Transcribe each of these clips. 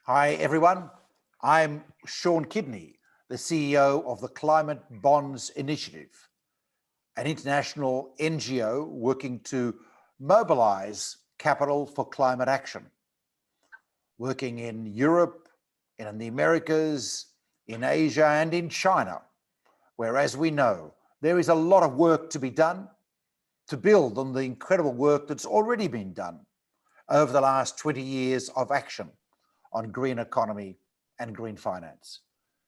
Hi, everyone. I'm Sean Kidney, the CEO of the Climate Bonds Initiative, an international NGO working to mobilize capital for climate action, working in Europe, in the Americas, in Asia, and in China, where, as we know, there is a lot of work to be done to build on the incredible work that's already been done over the last 20 years of action on green economy and green finance.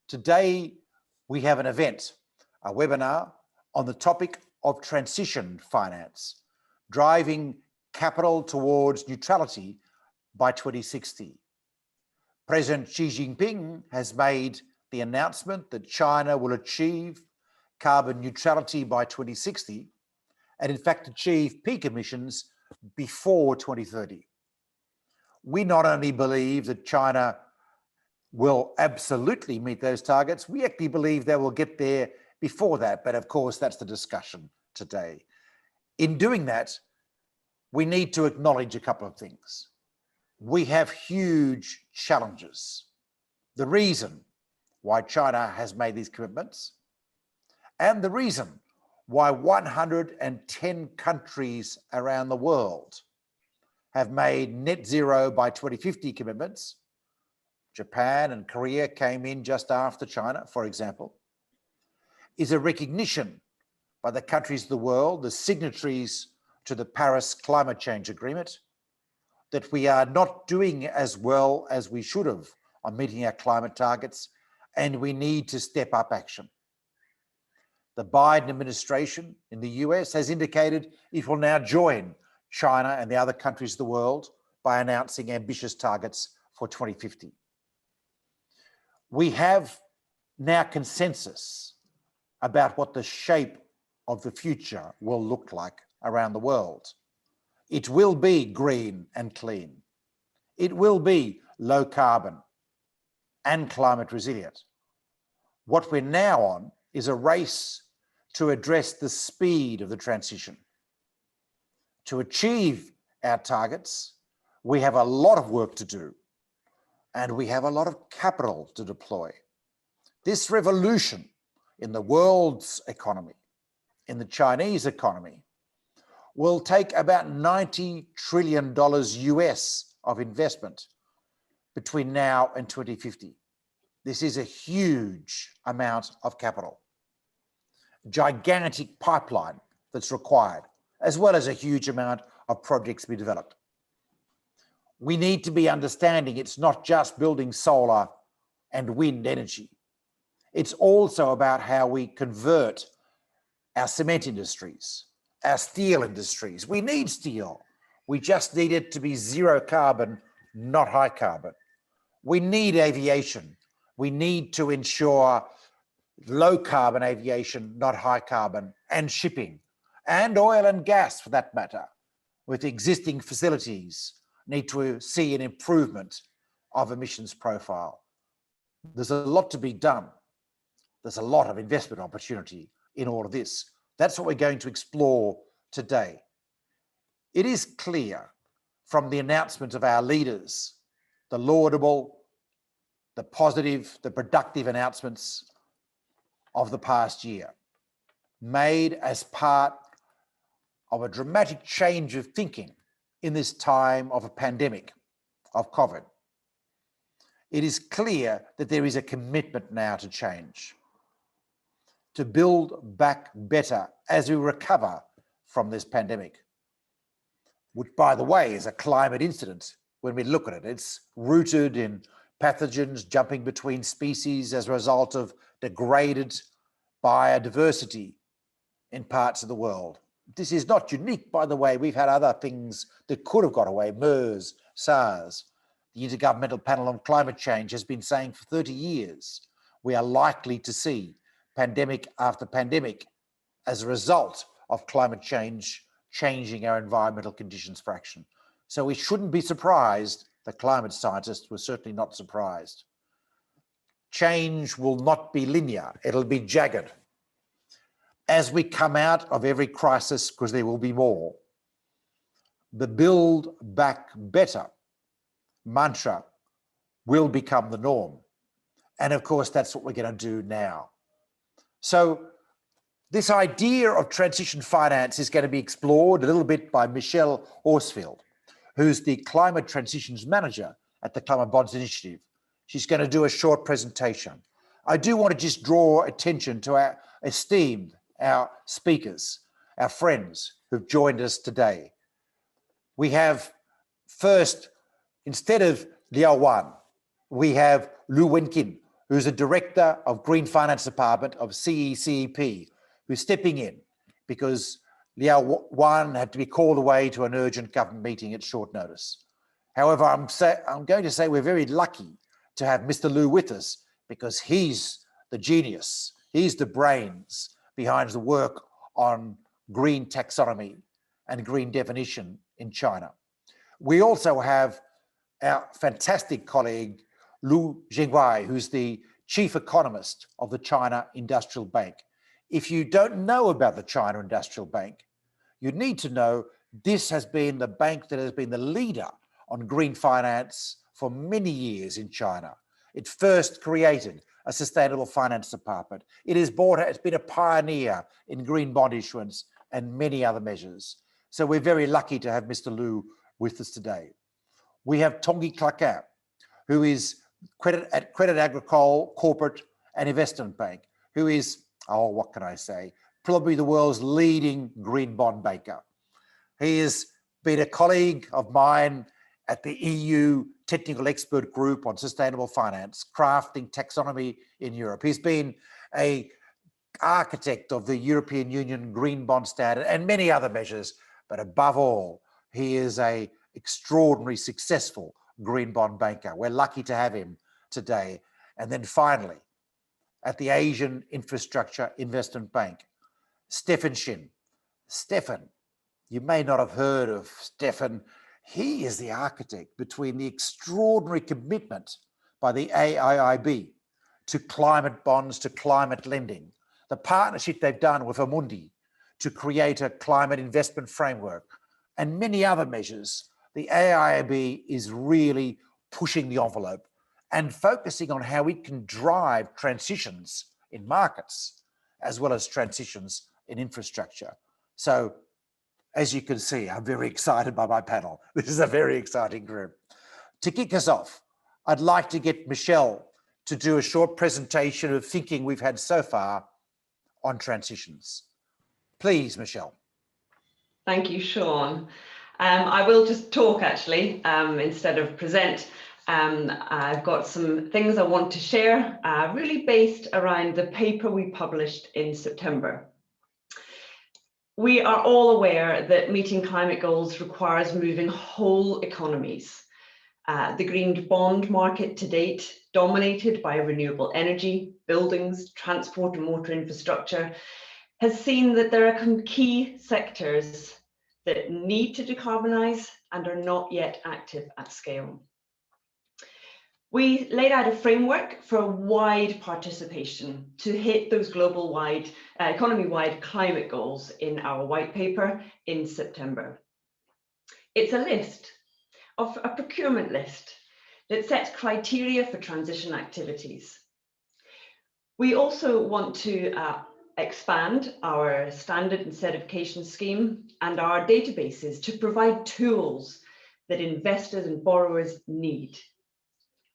Today, we have an event, a webinar on the topic of transition finance, driving capital towards neutrality by 2060. President Xi Jinping has made the announcement that China will achieve carbon neutrality by 2060 and in fact achieve peak emissions before 2030. We not only believe that China will absolutely meet those targets, we actually believe they will get there before that, but of course that's the discussion today. In doing that, we need to acknowledge a couple of things. We have huge challenges. The reason why China has made these commitments and the reason why 110 countries around the world have made net zero by 2050 commitments. Japan and Korea came in just after China, for example, is a recognition by the countries of the world, the signatories to the Paris Climate Change Agreement, that we are not doing as well as we should have on meeting our climate targets, and we need to step up action. The Biden administration in the US has indicated it will now join China and the other countries of the world by announcing ambitious targets for 2050. We have now consensus about what the shape of the future will look like around the world. It will be green and clean. It will be low carbon and climate resilient. What we're now on is a race to address the speed of the transition. To achieve our targets, we have a lot of work to do, and we have a lot of capital to deploy. This revolution in the world's economy, in the Chinese economy, will take about $90 trillion US of investment between now and 2050. This is a huge amount of capital, gigantic pipeline that's required, as well as a huge amount of projects to be developed. We need to be understanding it's not just building solar and wind energy. It's also about how we convert our cement industries, our steel industries. We need steel. We just need it to be zero carbon, not high carbon. We need aviation. We need to ensure low carbon aviation, not high carbon, and shipping, and oil and gas for that matter, with existing facilities need to see an improvement of emissions profile. There's a lot to be done. There's a lot of investment opportunity in all of this. That's what we're going to explore today. It is clear from the announcement of our leaders, the laudable, the positive, the productive announcements of the past year, made as part of a dramatic change of thinking in this time of a pandemic of COVID. It is clear that there is a commitment now to change, to build back better as we recover from this pandemic, which, by the way, is a climate incident when we look at it. It's rooted in pathogens jumping between species as a result of degraded biodiversity in parts of the world. This is not unique, by the way. We've had other things that could have got away, MERS, SARS. The Intergovernmental Panel on Climate Change has been saying for 30 years, we are likely to see pandemic after pandemic as a result of climate change changing our environmental conditions for action. So we shouldn't be surprised. The climate scientists were certainly not surprised. Change will not be linear. It'll be jagged. As we come out of every crisis, because there will be more, the Build Back Better mantra will become the norm. And of course, that's what we're going to do now. So this idea of transition finance is going to be explored a little bit by Michelle Horsfield, who's the Climate Transitions Manager at the Climate Bonds Initiative. She's going to do a short presentation. I do want to just draw attention to our esteemed, our speakers, our friends who've joined us today. We have first, instead of Liao Wan, we have Lu Wenqin, who's a Director of Green Finance Department of CECEP, who's stepping in because Liao Wan had to be called away to an urgent government meeting at short notice. However, I'm going to say we're very lucky to have Mr. Lu with us because he's the genius, he's the brains behind the work on green taxonomy and green definition in China. We also have our fantastic colleague, Lu Zhengwai, who's the chief economist of the China Industrial Bank. If you don't know about the China Industrial Bank, you need to know this has been the bank that has been the leader on green finance for many years in China. It first created a sustainable finance department. It's been a pioneer in green bond issuance and many other measures. So we're very lucky to have Mr. Lu with us today. We have Tanguy Claquin, who is at Credit Agricole Corporate and Investment Bank, who is, oh, what can I say, probably the world's leading green bond banker. He has been a colleague of mine at the EU Technical Expert Group on Sustainable Finance, crafting taxonomy in Europe. He's been an architect of the European Union Green Bond Standard and many other measures, but above all, he is an extraordinarily successful green bond banker. We're lucky to have him today. And then finally, at the Asian Infrastructure Investment Bank, Stefan Shin. Stefan, you may not have heard of Stefan. He is the architect between the extraordinary commitment by the AIIB to climate bonds, to climate lending, the partnership they've done with Amundi to create a climate investment framework, and many other measures. The AIIB is really pushing the envelope and focusing on how it can drive transitions in markets as well as transitions in infrastructure. So, as you can see, I'm very excited by my panel. This is a very exciting group. To kick us off, I'd like to get Michelle to do a short presentation of thinking we've had so far on transitions. Please, Michelle. Thank you, Sean. I will just talk actually, instead of present. I've got some things I want to share, really based around the paper we published in September. We are all aware that meeting climate goals requires moving whole economies. The green bond market to date, dominated by renewable energy, buildings, transport and water infrastructure, has seen that there are key sectors that need to decarbonise and are not yet active at scale. We laid out a framework for wide participation to hit those global-wide, economy-wide climate goals in our white paper in September. It's a list, of a procurement list that sets criteria for transition activities. We also want to expand our standard and certification scheme and our databases to provide tools that investors and borrowers need.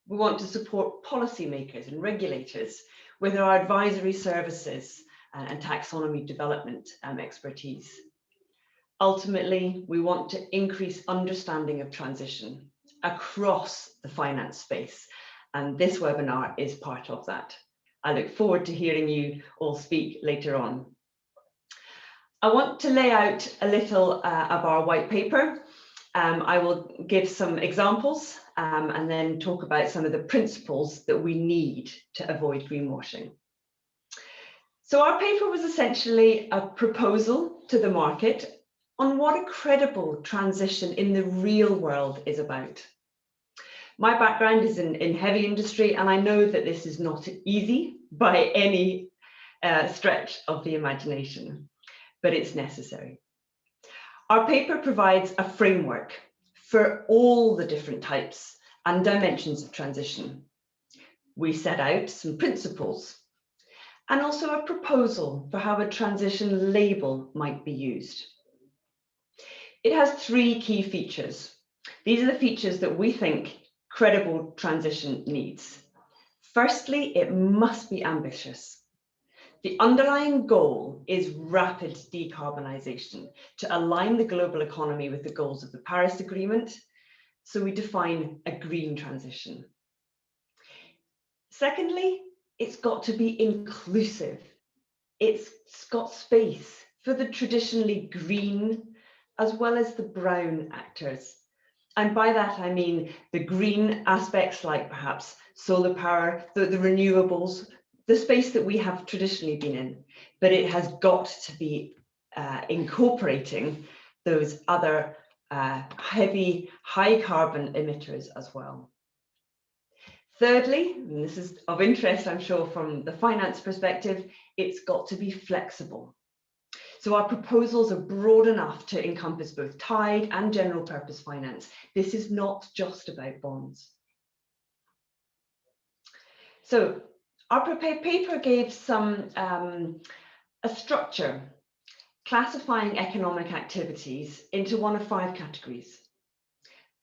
We want to support policymakers and regulators with our advisory services and taxonomy development expertise. Ultimately, we want to increase understanding of transition across the finance space, and this webinar is part of that. I look forward to hearing you all speak later on. I want to lay out a little of our white paper. I will give some examples and then talk about some of the principles that we need to avoid greenwashing. So our paper was essentially a proposal to the market on what a credible transition in the real world is about. My background is in heavy industry, and I know that this is not easy by any stretch of the imagination, but it's necessary. Our paper provides a framework for all the different types and dimensions of transition. We set out some principles and also a proposal for how a transition label might be used. It has three key features. These are the features that we think credible transition needs. Firstly, it must be ambitious. The underlying goal is rapid decarbonisation to align the global economy with the goals of the Paris Agreement. So we define a green transition. Secondly, it's got to be inclusive. It's got space for the traditionally green as well as the brown actors. And by that, I mean the green aspects like perhaps solar power, the renewables, the space that we have traditionally been in, but it has got to be incorporating those other heavy, high carbon emitters as well. Thirdly, and this is of interest, I'm sure, from the finance perspective, it's got to be flexible. So our proposals are broad enough to encompass both tied and general purpose finance. This is not just about bonds. So our paper gave some a structure classifying economic activities into one of 5 categories.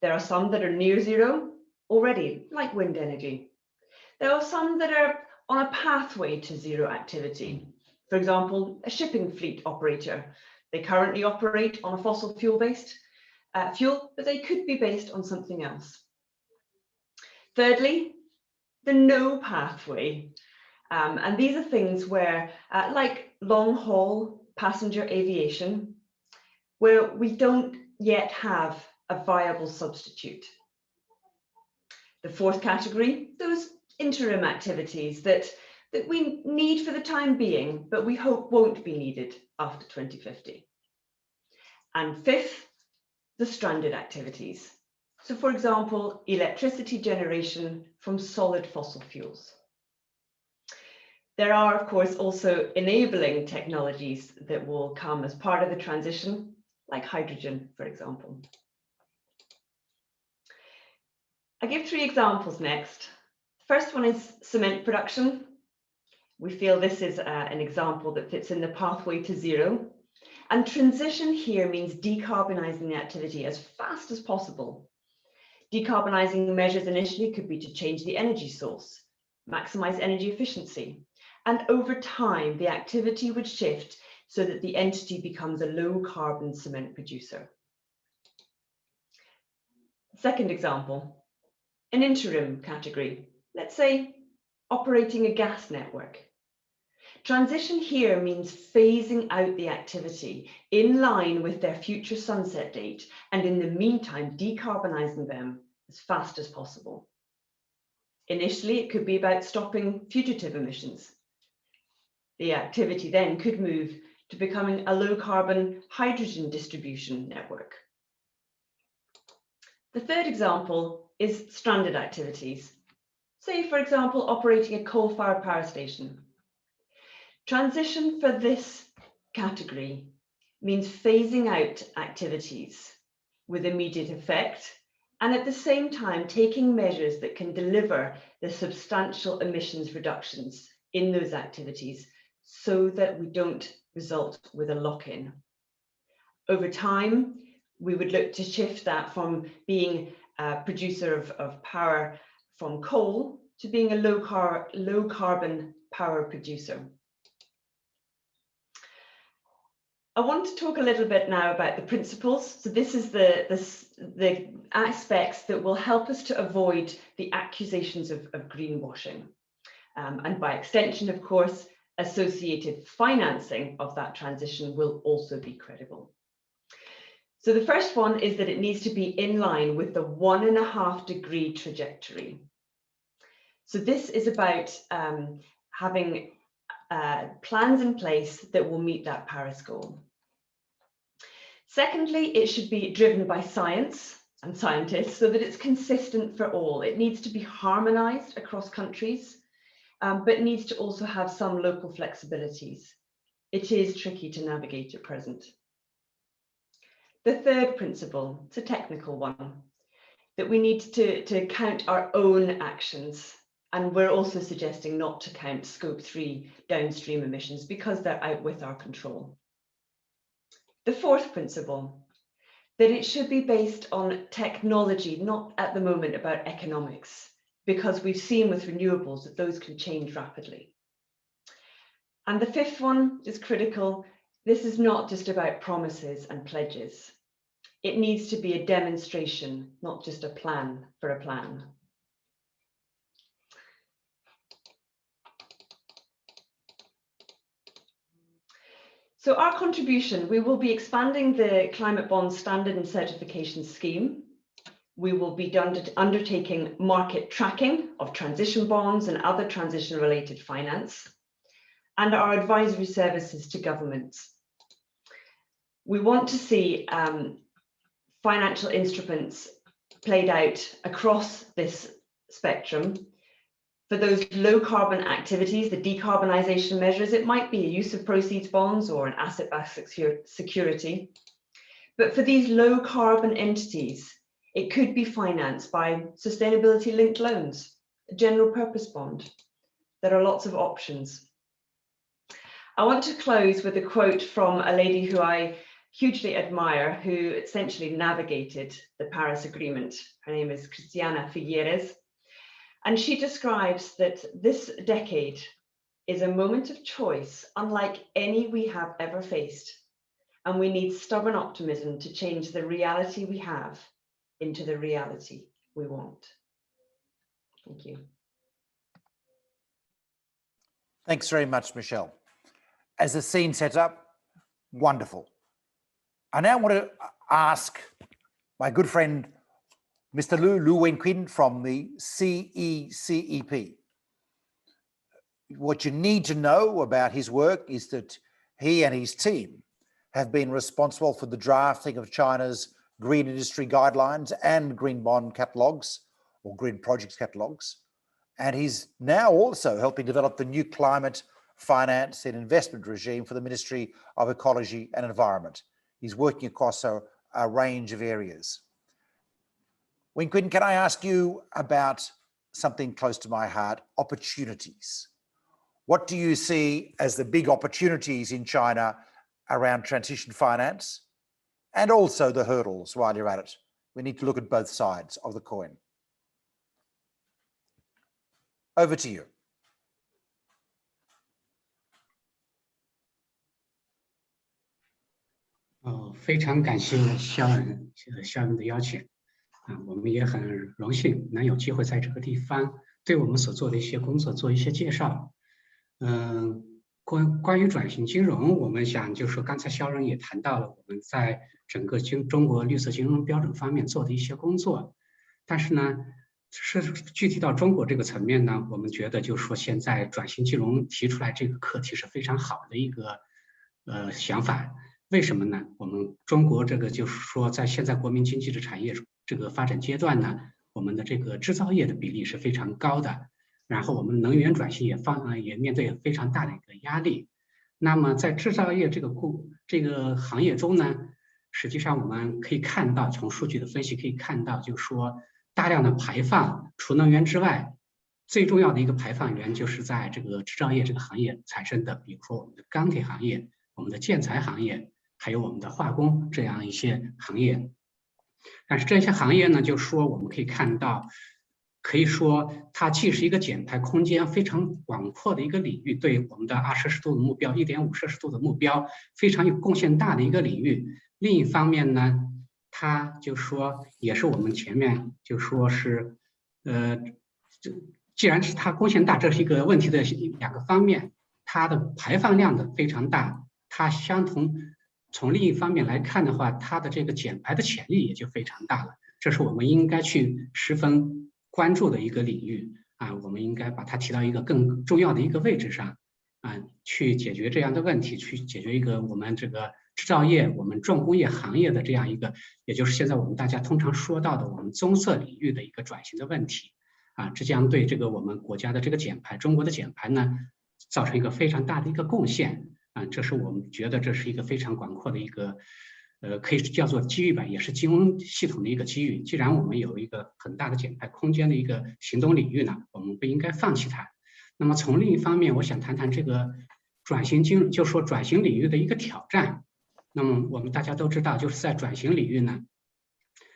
There are some that are near zero already, like wind energy. There are some that are on a pathway to zero activity. For example, a shipping fleet operator. They currently operate on a fossil fuel-based fuel, but they could be based on something else. Thirdly, the no pathway. And these are things where, like long-haul passenger aviation, where we don't yet have a viable substitute. The fourth category, those interim activities that we need for the time being, but we hope won't be needed after 2050. And fifth, the stranded activities. So for example, electricity generation from solid fossil fuels. There are, of course, also enabling technologies that will come as part of the transition, like hydrogen, for example. I give 3 examples next. First one is cement production. We feel this is an example that fits in the pathway to zero. And transition here means decarbonising the activity as fast as possible. Decarbonising measures initially could be to change the energy source, maximise energy efficiency. And over time, the activity would shift so that the entity becomes a low carbon cement producer. Second example, an interim category. Let's say operating a gas network. Transition here means phasing out the activity in line with their future sunset date, and in the meantime, decarbonising them as fast as possible. Initially, it could be about stopping fugitive emissions. The activity then could move to becoming a low carbon hydrogen distribution network. The third example is stranded activities. Say, for example, operating a coal-fired power station. Transition for this category means phasing out activities with immediate effect, and at the same time taking measures that can deliver the substantial emissions reductions in those activities so that we don't result with a lock-in. Over time, we would look to shift that from being a producer of power from coal to being a low carbon power producer. I want to talk a little bit now about the principles. So this is the aspects that will help us to avoid the accusations of greenwashing. And by extension, of course, associated financing of that transition will also be credible. So the first one is that it needs to be in line with the 1.5 degree trajectory. So this is about having plans in place that will meet that Paris goal. Secondly, it should be driven by science and scientists so that it's consistent for all. It needs to be harmonized across countries, but needs to also have some local flexibilities. It is tricky to navigate at present. The third principle, it's a technical one. that we need to count our own actions. And we're also suggesting not to count scope 3 downstream emissions because they're out with our control. The fourth principle, that it should be based on technology, not at the moment about economics, because we've seen with renewables that those can change rapidly. And the fifth one is critical. This is not just about promises and pledges. It needs to be a demonstration, not just a plan for a plan. So our contribution, we will be expanding the climate bond standard and certification scheme. We will be undertaking market tracking of transition bonds and other transition related finance, and our advisory services to governments. We want to see financial instruments played out across this spectrum. For those low carbon activities, the decarbonisation measures, it might be a use of proceeds bonds or an asset-backed security. But for these low carbon entities, it could be financed by sustainability linked loans, a general purpose bond. There are lots of options. I want to close with a quote from a lady who I hugely admire, who essentially navigated the Paris Agreement. Her name is Christiana Figueres. And she describes that this decade is a moment of choice unlike any we have ever faced. And we need stubborn optimism to change the reality we have into the reality we want. Thank you. Thanks very much, Michelle. As the scene sets up, wonderful. I now want to ask my good friend, Mr. Lu Wenqin from the CECEP. What you need to know about his work is that he and his team have been responsible for the drafting of China's green industry guidelines and green bond catalogues or green projects catalogues. And he's now also helping develop the new climate finance and investment regime for the Ministry of Ecology and Environment. He's working across a range of areas. Wenqin, can I ask you about something close to my heart, opportunities? What do you see as the big opportunities in China around transition finance and also the hurdles while you're at it? We need to look at both sides of the coin. Over to you. 非常感谢肖恩的邀请我们也很荣幸能有机会在这个地方对我们所做的一些工作做一些介绍。关于转型金融，我们想就是说，刚才肖恩也谈到了我们在整个中国绿色金融标准方面做的一些工作，但是呢，具体到中国这个层面呢，我们觉得就是说，现在转型金融提出来这个课题是非常好的一个想法。为什么呢？我们中国这个就是说，在现在国民经济的产业这个发展阶段呢，我们的这个制造业的比例是非常高的，然后我们能源转型也面对非常大的一个压力。那么在制造业这个行业中呢，实际上我们可以看到，从数据的分析可以看到，就是说大量的排放，除能源之外，最重要的一个排放源就是在这个制造业这个行业产生的，比如说我们的钢铁行业、我们的建材行业，还有我们的化工这样一些行业。但是这些行业呢，就是说我们可以看到，可以说它既是一个减排空间非常广阔的一个领域，对我们的2摄氏度的目标、1.5摄氏度的目标非常有贡献大的一个领域。另一方面呢，它就说也是我们前面就说是，既然是它贡献大，这是一个问题的两个方面，它的排放量的非常大，它从另一方面来看的话，它的这个减排的潜力也就非常大了。这是我们应该去十分关注的一个领域我们应该把它提到一个更重要的一个位置上去解决这样的问题，去解决一个我们这个制造业、我们重工业行业的这样一个，也就是现在我们大家通常说到的我们棕色领域的一个转型的问题这将对这个我们国家的这个减排、中国的减排呢，造成一个非常大的一个贡献这是我们觉得这是一个非常广阔的一个可以叫做机遇吧，也是金融系统的一个机遇。既然我们有一个很大的减排空间的一个行动领域呢，我们不应该放弃它。那么从另一方面，我想谈谈这个转型就说转型领域的一个挑战。那么我们大家都知道，就是在转型领域呢，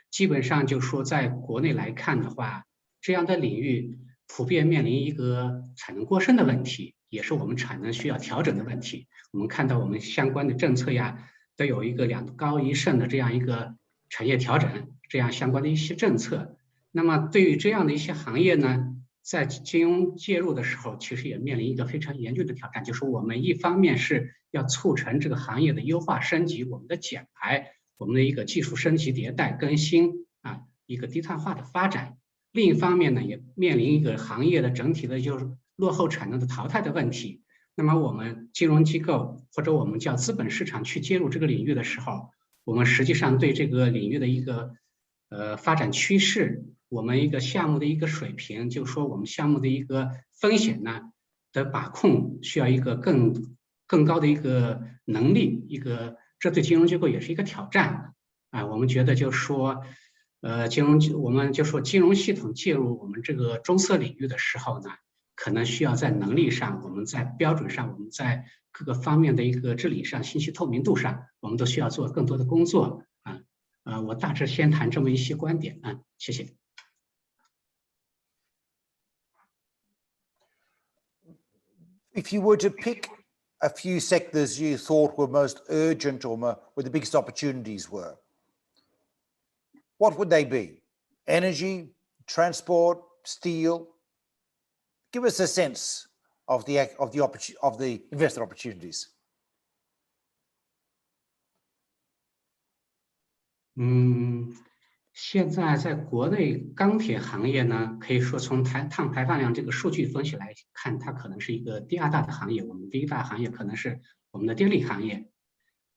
基本上就说在国内来看的话，这样的领域普遍面临一个产能过剩的问题，也是我们产能需要调整的问题。我们看到我们相关的政策呀，都有一个两高一剩的这样一个产业调整，这样相关的一些政策。那么对于这样的一些行业呢，在金融介入的时候，其实也面临一个非常严峻的挑战，就是我们一方面是要促成这个行业的优化升级，我们的减排，我们的一个技术升级迭代更新啊，一个低碳化的发展。另一方面呢，也面临一个行业的整体的就是落后产能的淘汰的问题。那么我们金融机构或者我们叫资本市场去介入这个领域的时候，我们实际上对这个领域的一个发展趋势，我们一个项目的一个水平，就是说我们项目的一个风险呢的把控，需要一个更高的一个能力，这对金融机构也是一个挑战啊。我们觉得就是说，我们就说金融系统介入我们这个中色领域的时候呢，可能需要在能力上，我们在标准上，我们在各个方面的一个治理上、信息透明度上，我们都需要做更多的工作啊。我大致先谈这么一些观点啊，谢谢。If you were to pick a few sectors you thought were most urgent or where the biggest opportunities were, what would they be? Energy, transport, steel? Give us a sense of the investor opportunities. 现在在国内钢铁行业呢，可以说从碳排放量这个数据分析来看，它可能是一个第二大的行业。我们第一大行业可能是我们的电力行业。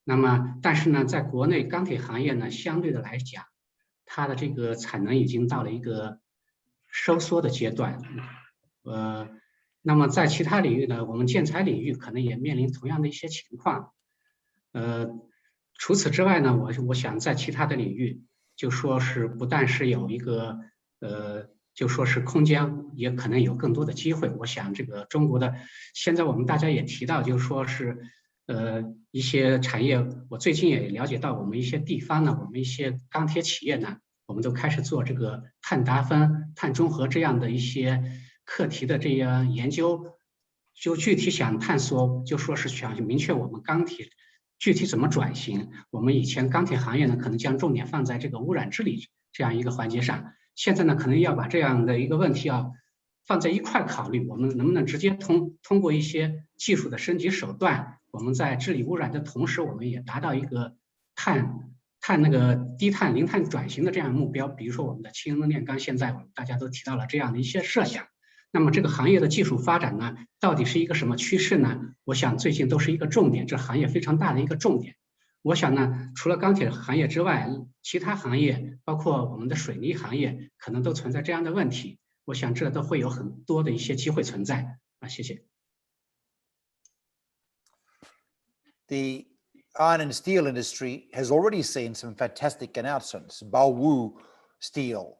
那么，但是呢，在国内钢铁行业呢，相对的来讲，它的这个产能已经到了一个收缩的阶段。那么在其他领域呢，我们建材领域可能也面临同样的一些情况。除此之外呢，我想在其他的领域，就说是不但是有一个就说是空间，也可能有更多的机会。我想这个中国的现在我们大家也提到，就说是一些产业，我最近也了解到，我们一些地方呢，我们一些钢铁企业呢，我们都开始做这个碳达峰、碳中和这样的一些课题的这样研究，就具体想探索，就说是想明确我们钢铁具体怎么转型。我们以前钢铁行业呢，可能将重点放在这个污染治理这样一个环节上，现在呢，可能要把这样的一个问题要放在一块考虑，我们能不能直接通过一些技术的升级手段，我们在治理污染的同时，我们也达到一个那个低碳零碳转型的这样目标。比如说我们的氢能炼钢，现在我们大家都提到了这样的一些设想。那么这个行业的技术发展呢，到底是一个什么趋势呢？我想最近都是一个重点，这行业非常大的一个重点。我想呢，除了钢铁行业之外，其他行业包括我们的水泥行业，可能都存在这样的问题。我想这都会有很多的一些机会存在啊，谢谢。The iron and steel industry has already seen some fantastic announcements. Baowu Steel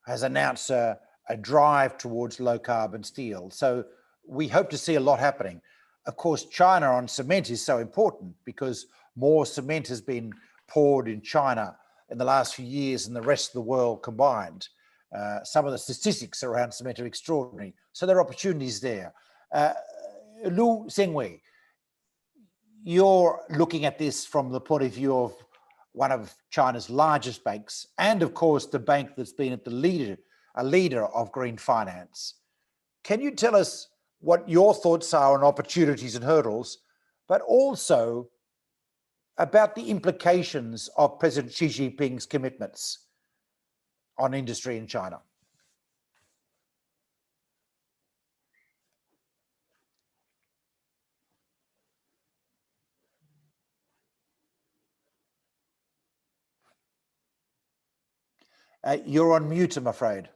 has announced a drive towards low carbon steel. So we hope to see a lot happening. Of course, China on cement is so important because more cement has been poured in China in the last few years than the rest of the world combined. Some of the statistics around cement are extraordinary. So there are opportunities there. Lu Zhengwei, you're looking at this from the point of view of one of China's largest banks, and of course the bank that's been at a leader of green finance. Can you tell us what your thoughts are on opportunities and hurdles, but also about the implications of President Xi Jinping's commitments on industry in China? You're on mute, I'm afraid.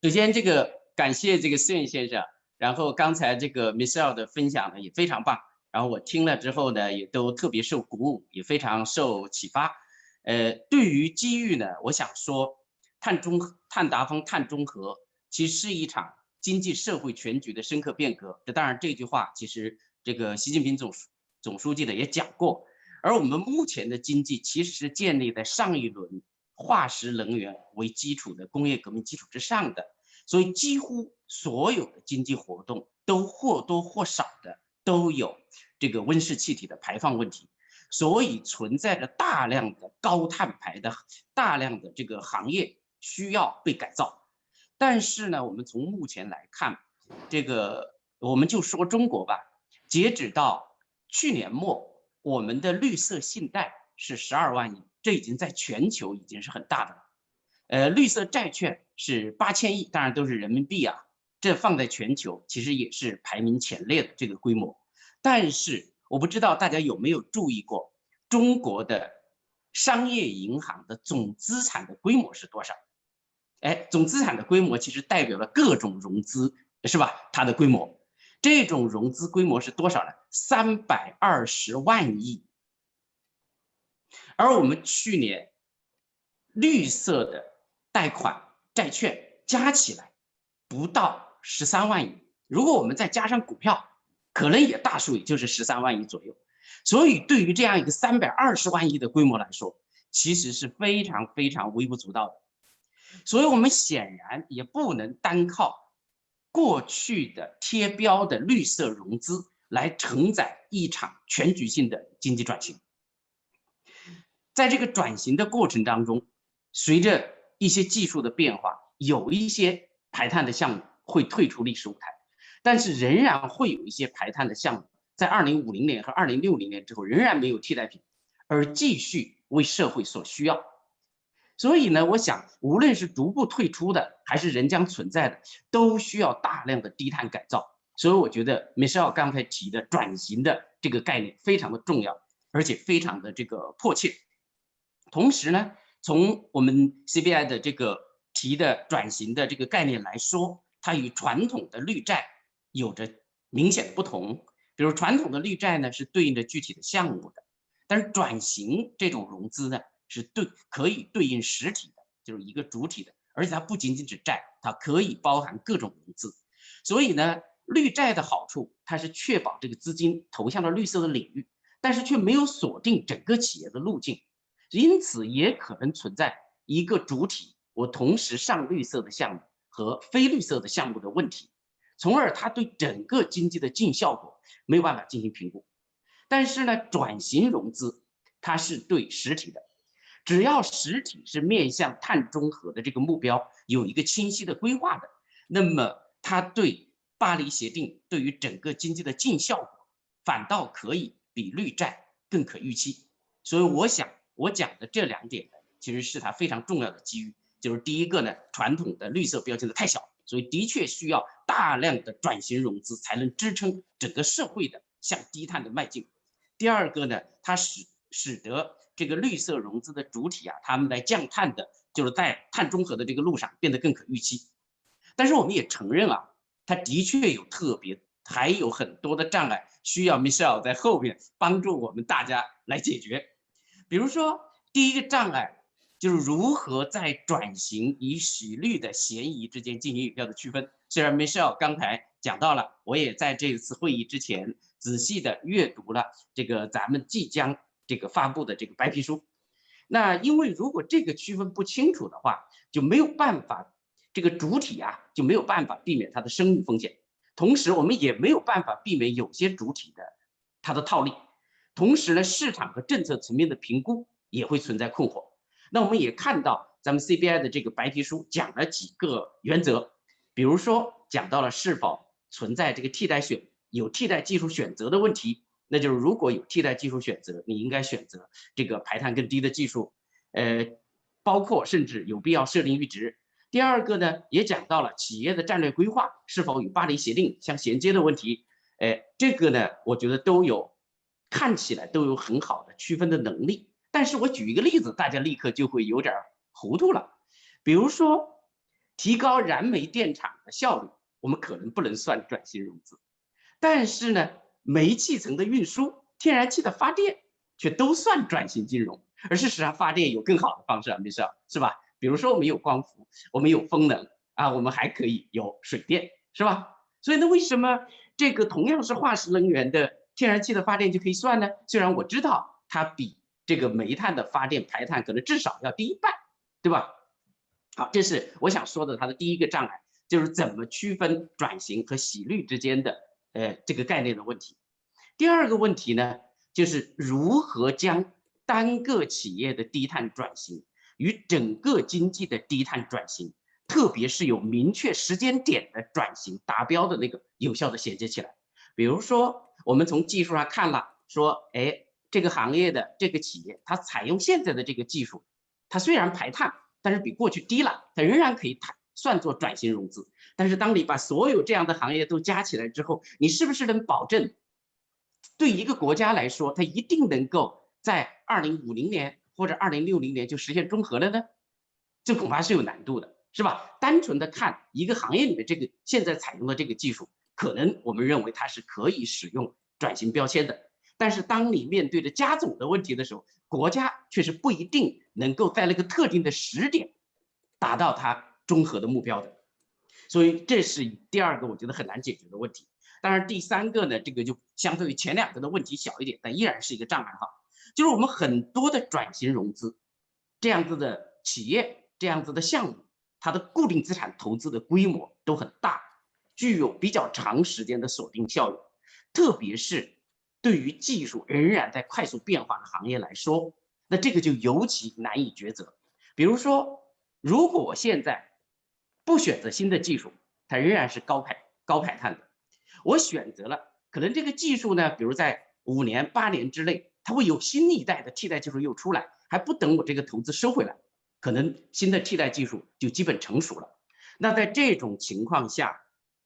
首先这个感谢这个思远先生。然后刚才这个 Michelle 的分享呢也非常棒，然后我听了之后呢也都特别受鼓舞，也非常受启发。对于机遇呢，我想说碳达峰、碳中和其实是一场经济社会全局的深刻变革。这当然这句话其实这个习近平总书记呢也讲过。而我们目前的经济其实是建立在上一轮化石能源为基础的工业革命基础之上的，所以几乎所有的经济活动都或多或少的都有这个温室气体的排放问题，所以存在着大量的高碳排的大量的这个行业需要被改造。但是呢，我们从目前来看，这个我们就说中国吧，截止到去年末，我们的绿色信贷是12万亿，这已经在全球已经是很大的了。绿色债券是8000亿，当然都是人民币啊，这放在全球其实也是排名前列的这个规模。但是我不知道大家有没有注意过，中国的商业银行的总资产的规模是多少？总资产的规模其实代表了各种融资，是吧？它的规模。这种融资规模是多少呢？320万亿。而我们去年绿色的贷款债券加起来不到13万亿，如果我们再加上股票，可能也大数也就是13万亿左右。所以对于这样一个320万亿的规模来说，其实是非常非常微不足道的。所以我们显然也不能单靠过去的贴标的绿色融资来承载一场全局性的经济转型。在这个转型的过程当中，随着一些技术的变化，有一些排碳的项目会退出历史舞台，但是仍然会有一些排碳的项目在2050年和2060年之后仍然没有替代品，而继续为社会所需要。所以呢，我想无论是逐步退出的还是仍将存在的，都需要大量的低碳改造。所以我觉得 Michelle 刚才提的转型的这个概念非常的重要，而且非常的这个迫切。同时呢，从我们 CBI 的这个提的转型的这个概念来说，它与传统的绿债有着明显的不同。比如传统的绿债呢是对应着具体的项目的，但是转型这种融资呢是可以对应实体的，就是一个主体的，而且它不仅仅指债，它可以包含各种融资。所以呢，绿债的好处，它是确保这个资金投向了绿色的领域，但是却没有锁定整个企业的路径，因此也可能存在一个主体我同时上绿色的项目和非绿色的项目的问题，从而它对整个经济的净效果没有办法进行评估。但是呢，转型融资它是对实体的，只要实体是面向碳中和的这个目标有一个清晰的规划的，那么它对巴黎协定对于整个经济的净效果反倒可以比绿债更可预期。所以我想我讲的这2点呢，其实是它非常重要的机遇。就是第一个呢，传统的绿色标签的太小，所以的确需要大量的转型融资才能支撑整个社会的向低碳的迈进。第二个呢，它使得这个绿色融资的主体啊，他们来降碳的，就是在碳中和的这个路上变得更可预期。但是我们也承认啊，它的确有还有很多的障碍，需要 Michelle 在后面帮助我们大家来解决。比如说，第一个障碍就是如何在转型与洗绿的嫌疑之间进行有效的区分。虽然 Michelle 刚才讲到了，我也在这次会议之前仔细的阅读了这个咱们即将这个发布的这个白皮书。那因为如果这个区分不清楚的话，就没有办法，这个主体啊就没有办法避免它的生命风险，同时我们也没有办法避免有些主体的它的套利，同时呢，市场和政策层面的评估也会存在困惑。那我们也看到咱们 CBI 的这个白皮书讲了几个原则，比如说讲到了是否存在这个有替代技术选择的问题，那就是如果有替代技术选择，你应该选择这个排碳更低的技术，包括甚至有必要设定阈值。第二个呢，也讲到了企业的战略规划是否与巴黎协定相衔接的问题，这个呢，我觉得看起来都有很好的区分的能力。但是我举一个例子，大家立刻就会有点糊涂了。比如说，提高燃煤电厂的效率，我们可能不能算转型融资。但是呢，煤气层的运输、天然气的发电却都算转型金融。而事实上，发电有更好的方式啊，没事，是吧？比如说我们有光伏，我们有风能啊，我们还可以有水电，是吧？所以呢，为什么这个同样是化石能源的天然气的发电就可以算呢？虽然我知道它比这个煤炭的发电排碳可能至少要低一半，对吧？好，这是我想说的它的第一个障碍，就是怎么区分转型和洗绿之间的这个概念的问题。第二个问题呢，就是如何将单个企业的低碳转型与整个经济的低碳转型，特别是有明确时间点的转型达标的那个有效的衔接起来。比如说，我们从技术上看了，说，哎，这个行业的这个企业，它采用现在的这个技术，它虽然排碳，但是比过去低了，它仍然可以算作转型融资。但是当你把所有这样的行业都加起来之后，你是不是能保证对一个国家来说，它一定能够在2050年或者2060年就实现中和了呢？这恐怕是有难度的，是吧？单纯的看一个行业里面这个现在采用的这个技术，可能我们认为它是可以使用转型标签的。但是当你面对着加总的问题的时候，国家却是不一定能够在那个特定的时点达到它中和的目标的。所以这是第二个我觉得很难解决的问题。当然，第三个呢，这个就相对于前两个的问题小一点，但依然是一个障碍哈。就是我们很多的转型融资这样子的企业、这样子的项目，它的固定资产投资的规模都很大，具有比较长时间的锁定效应，特别是对于技术仍然在快速变化的行业来说，那这个就尤其难以抉择。比如说，如果我现在不选择新的技术，它仍然是高排碳的。我选择了，可能这个技术呢，比如在5年、8年之内，它会有新一代的替代技术又出来，还不等我这个投资收回来，可能新的替代技术就基本成熟了。那在这种情况下，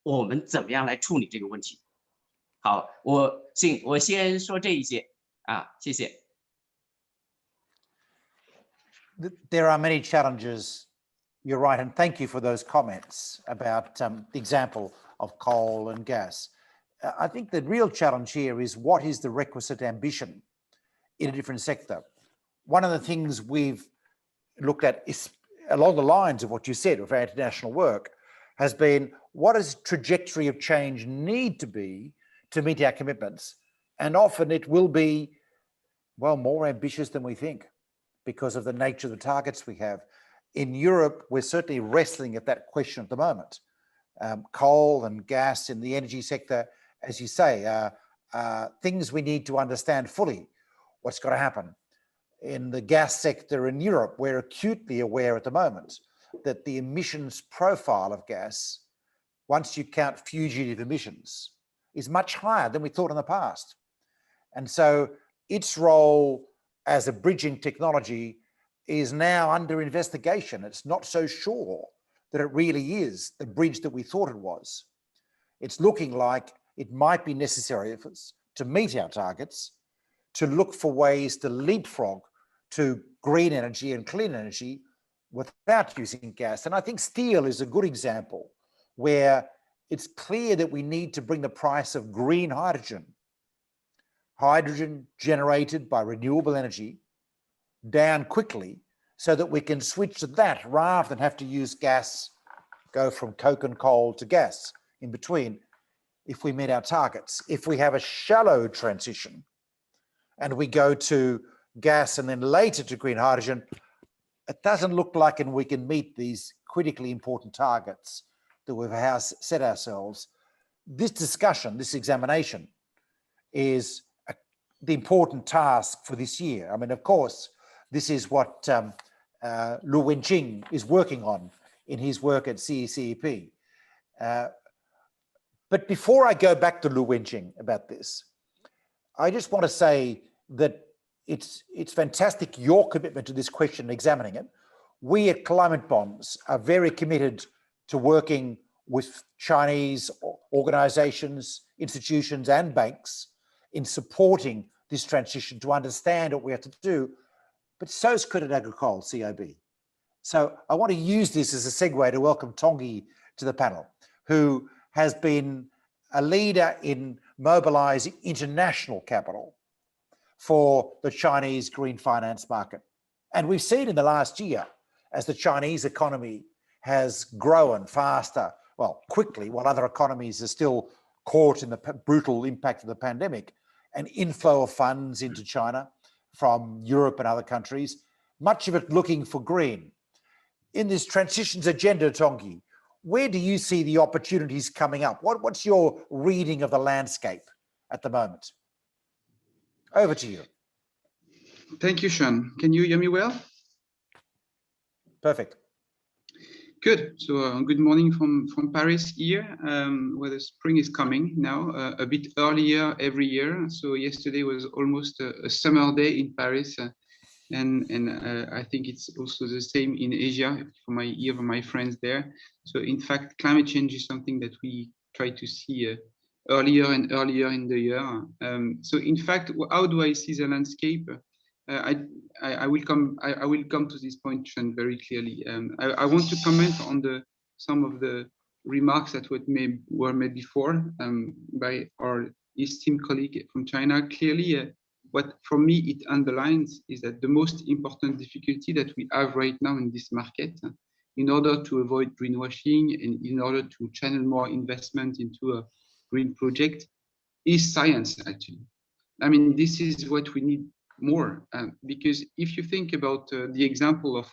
我们怎么样来处理这个问题？好，我先说这一些啊，谢谢。There are many challenges. You're right, and thank you for those comments about the example of coal and gas. I think the real challenge here is what is the requisite ambition in a different sector. One of the things we've looked at is along the lines of what you said of our international work has been what does trajectory of change need to be to meet our commitments? And often it will be, well, more ambitious than we think because of the nature of the targets we have. In Europe, we're certainly wrestling at that question at the moment. Coal and gas in the energy sector, as you say, things we need to understand fully what's got to happen. In the gas sector in Europe, we're acutely aware at the moment that the emissions profile of gas, once you count fugitive emissions, is much higher than we thought in the past. And so its role as a bridging technology is now under investigation. It's not so sure that it really is the bridge that we thought it was. It's looking like it might be necessary for us to meet our targets, to look for ways to leapfrog to green energy and clean energy without using gas. And I think steel is a good example where it's clear that we need to bring the price of green hydrogen generated by renewable energy, down quickly so that we can switch to that rather than have to use gas, go from coke and coal to gas in between if we meet our targets. If we have a shallow transition and we go to gas and then later to green hydrogen, it doesn't look like we can meet these critically important targets that we've set ourselves. This discussion, this examination is the important task for this year. I mean, of course, this is what Lu Wenqing is working on in his work at CECEP. But before I go back to Lu Wenqing about this, I just want to say that it's fantastic, your commitment to this question and examining it. We at Climate Bonds are very committed to working with Chinese organizations, institutions, and banks in supporting this transition to understand what we have to do. But so is Credit Agricole, CIB. So I want to use this as a segue to welcome Tongi to the panel, who has been a leader in mobilizing international capital for the Chinese green finance market. And we've seen in the last year, as the Chinese economy has grown faster, well, quickly, while other economies are still caught in the brutal impact of the pandemic, an inflow of funds into China from Europe and other countries, much of it looking for green. In this transitions agenda, Tongi, where do you see the opportunities coming up? What's your reading of the landscape at the moment? Over to you. Thank you, Sean. Can you hear me well? Perfect. Good. So good morning from Paris here, where the spring is coming now, a bit earlier every year. So yesterday was almost a summer day in Paris. And I think it's also the same in Asia from my friends there. So in fact, climate change is something that we try to see earlier and earlier in the year. So in fact, how do I see the landscape? I will come to this point very clearly. I want to comment on some of the remarks that were made before by our esteemed colleague from China. Clearly, what for me it underlines is that the most important difficulty that we have right now in this market, in order to avoid greenwashing and in order to channel more investment into a green project, is science. Actually, I mean, this is what we need more, because if you think about the example of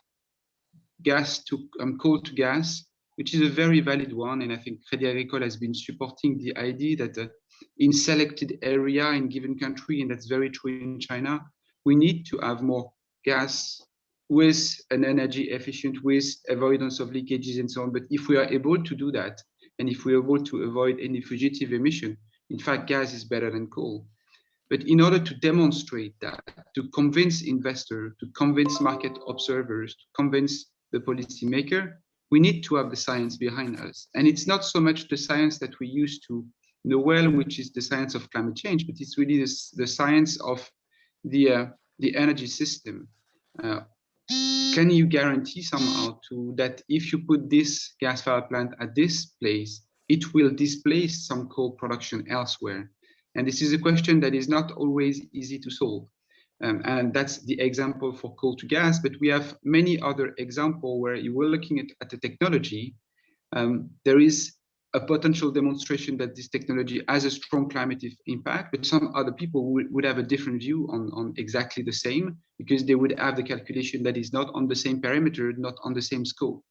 coal to gas, which is a very valid one, and I think Crédit Agricole has been supporting the idea that in selected area in given country, and that's very true in China, we need to have more gas with an energy efficient, with avoidance of leakages and so on. But if we are able to do that, and if we are able to avoid any fugitive emission, in fact, gas is better than coal. But in order to demonstrate that, to convince investors, to convince market observers, to convince the policymaker, we need to have the science behind us. And it's not so much the science that we used to know well, which is the science of climate change, but it's really the science of the energy system. Can you guarantee somehow that if you put this gas power plant at this place, it will displace some coal production elsewhere? And this is a question that is not always easy to solve. And that's the example for coal to gas, but we have many other examples where you were looking at the technology. There is a potential demonstration that this technology has a strong climate impact, but some other people would have a different view on exactly the same, because they would have the calculation that is not on the same parameter, not on the same scope.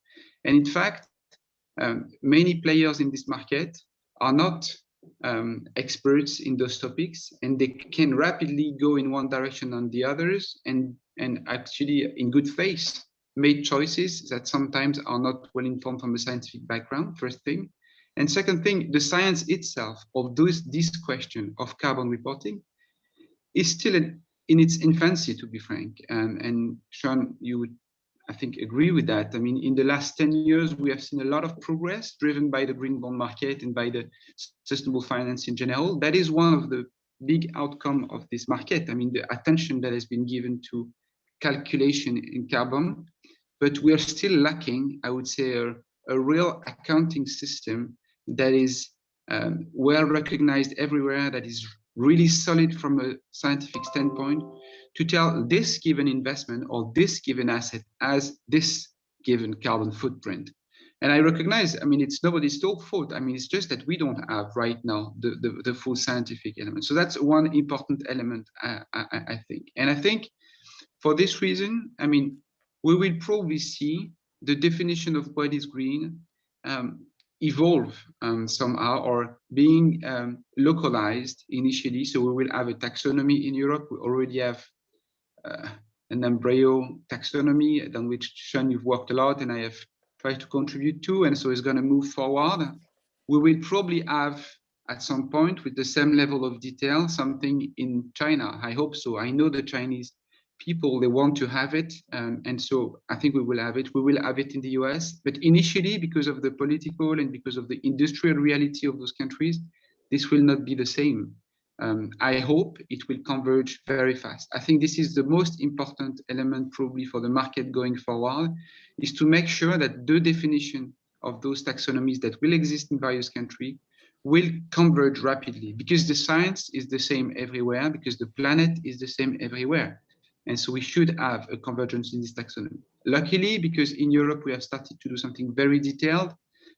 And in fact, many players in this market are not experts in those topics, and they can rapidly go in one direction and the others, and actually in good faith made choices that sometimes are not well informed from a scientific background, first thing. And second thing, the science itself of this question of carbon reporting is still in its infancy, to be frank. And Sean, you would, I think, agree with that. I mean, in the last 10 years, we have seen a lot of progress driven by the green bond market and by the sustainable finance in general. That is one of the big outcomes of this market. I mean, the attention that has been given to calculation in carbon, but we are still lacking, I would say, a real accounting system that is well recognized everywhere, that is really solid from a scientific standpoint, to tell this given investment or this given asset as this given carbon footprint. And I recognize, I mean, it's nobody's fault. I mean, it's just that we don't have right now the full scientific element. So that's one important element, I think. And I think for this reason, I mean, we will probably see the definition of what is green evolve somehow, or being localized initially. So we will have a taxonomy in Europe. We already have an embryo taxonomy on which, Sean, you've worked a lot, and I have tried to contribute to, and so it's going to move forward. We will probably have, at some point, with the same level of detail, something in China. I hope so. I know the Chinese people, they want to have it, and so I think we will have it. We will have it in the US, but initially, because of the political and because of the industrial reality of those countries, this will not be the same. I hope it will converge very fast. I think this is the most important element probably for the market going forward, is to make sure that the definition of those taxonomies that will exist in various countries will converge rapidly, because the science is the same everywhere, because the planet is the same everywhere. And so we should have a convergence in this taxonomy. Luckily, because in Europe we have started to do something very detailed,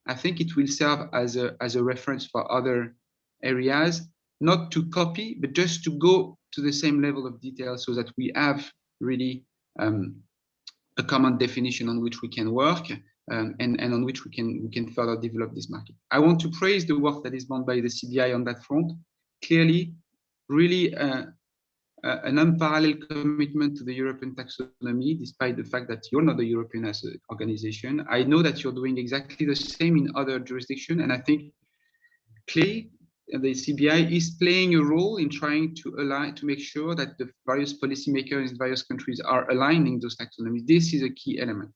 I think it will serve as a reference for other areas, not to copy, but just to go to the same level of detail so that we have really a common definition on which we can work and on which we can further develop this market. I want to praise the work that is done by the CBI on that front. Clearly, really an unparalleled commitment to the European taxonomy, despite the fact that you're not a European as an organization. I know that you're doing exactly the same in other jurisdictions, and I think clearly the CBI is playing a role in trying to align, to make sure that the various policymakers in various countries are aligning those taxonomies. This is a key element,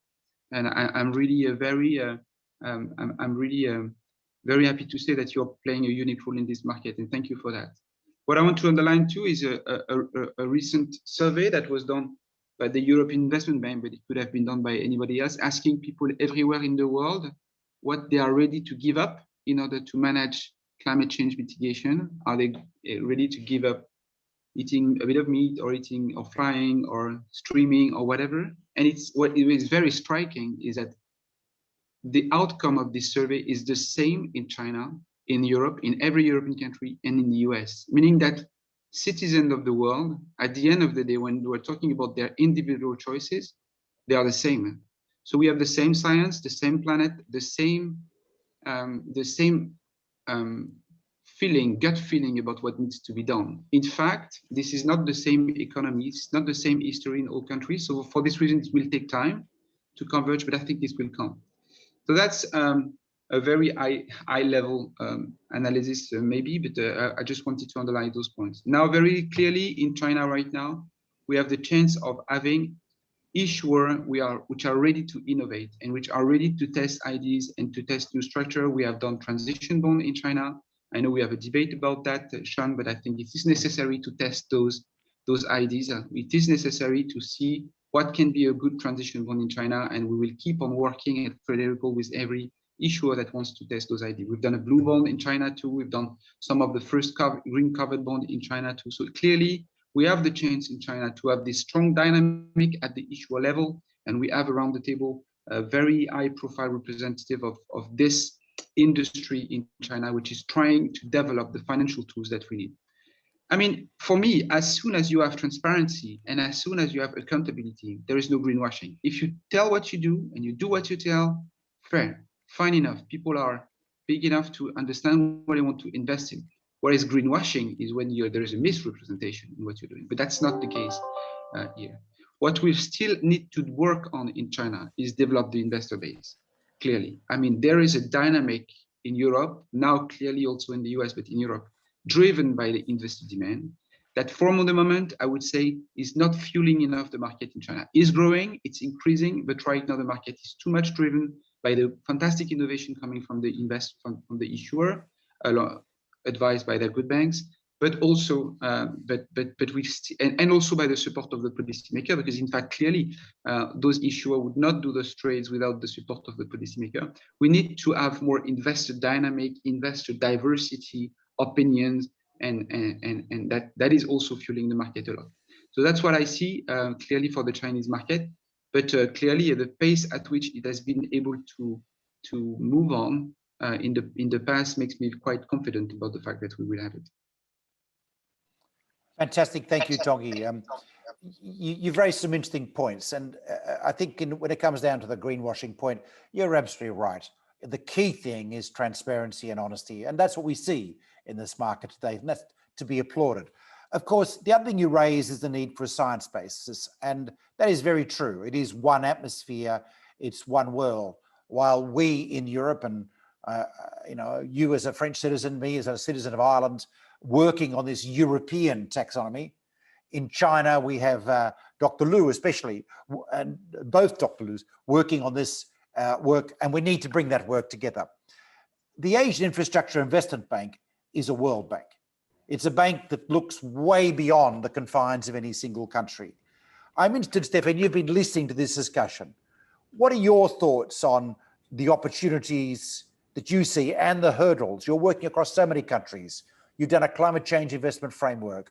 and I'm really very happy to say that you're playing a unique role in this market, and thank you for that. What I want to underline too is a recent survey that was done by the European Investment Bank, but it could have been done by anybody else, asking people everywhere in the world what they are ready to give up in order to manage climate change mitigation. Are they ready to give up eating a bit of meat, or eating or flying or streaming or whatever? And it's what is very striking is that the outcome of this survey is the same in China, in Europe, in every European country, and in the US, meaning that citizens of the world, at the end of the day, when we're talking about their individual choices, they are the same. So we have the same science, the same planet, the same feeling, gut feeling about what needs to be done. In fact, this is not the same economy, it's not the same history in all countries. So for this reason, it will take time to converge, but I think this will come. So that's a very high level analysis maybe, but I just wanted to underline those points. Now, very clearly in China right now, we have the chance of having issuers which are ready to innovate and which are ready to test ideas and to test new structure. We have done transition bond in China. I know we have a debate about that, Sean, but I think it is necessary to test those ideas. It is necessary to see what can be a good transition bond in China, and we will keep on working at Frederico with every issuer that wants to test those ideas. We've done a blue bond in China too. We've done some of the first green covered bond in China too. So clearly, we have the chance in China to have this strong dynamic at the issuer level, and we have around the table a very high-profile representative of this industry in China, which is trying to develop the financial tools that we need. I mean, for me, as soon as you have transparency and as soon as you have accountability, there is no greenwashing. If you tell what you do and you do what you tell, fair, fine enough. People are big enough to understand what they want to invest in. Whereas greenwashing is when there is a misrepresentation in what you're doing, but that's not the case here. What we still need to work on in China is develop the investor base, clearly. I mean, there is a dynamic in Europe, now clearly also in the US, but in Europe, driven by the investor demand, that for the moment, I would say, is not fueling enough the market in China. It's growing, it's increasing, but right now the market is too much driven by the fantastic innovation coming from the from the issuer, advised by their good banks, but also and also by the support of the policymaker, because in fact clearly those issuers would not do those trades without the support of the policymaker. We need to have more investor dynamic, investor diversity, opinions, and that is also fueling the market a lot. So that's what I see clearly for the Chinese market, but clearly the pace at which it has been able to move on in the past makes me quite confident about the fact that we will have it. Fantastic, thank you, Tanguy. You've raised some interesting points, and I think when it comes down to the greenwashing point, you're absolutely right. The key thing is transparency and honesty, and that's what we see in this market today, and that's to be applauded. Of course, the other thing you raise is the need for a science basis, and that is very true. It is one atmosphere, it's one world. While we in Europe and you as a French citizen, me as a citizen of Ireland, working on this European taxonomy. In China, we have Dr. Liu especially, and both Dr. Liu's working on this work, and we need to bring that work together. The Asian Infrastructure Investment Bank is a World Bank. It's a bank that looks way beyond the confines of any single country. I'm interested, Stefan, you've been listening to this discussion. What are your thoughts on the opportunities that you see and the hurdles? You're working across so many countries. You've done a climate change investment framework.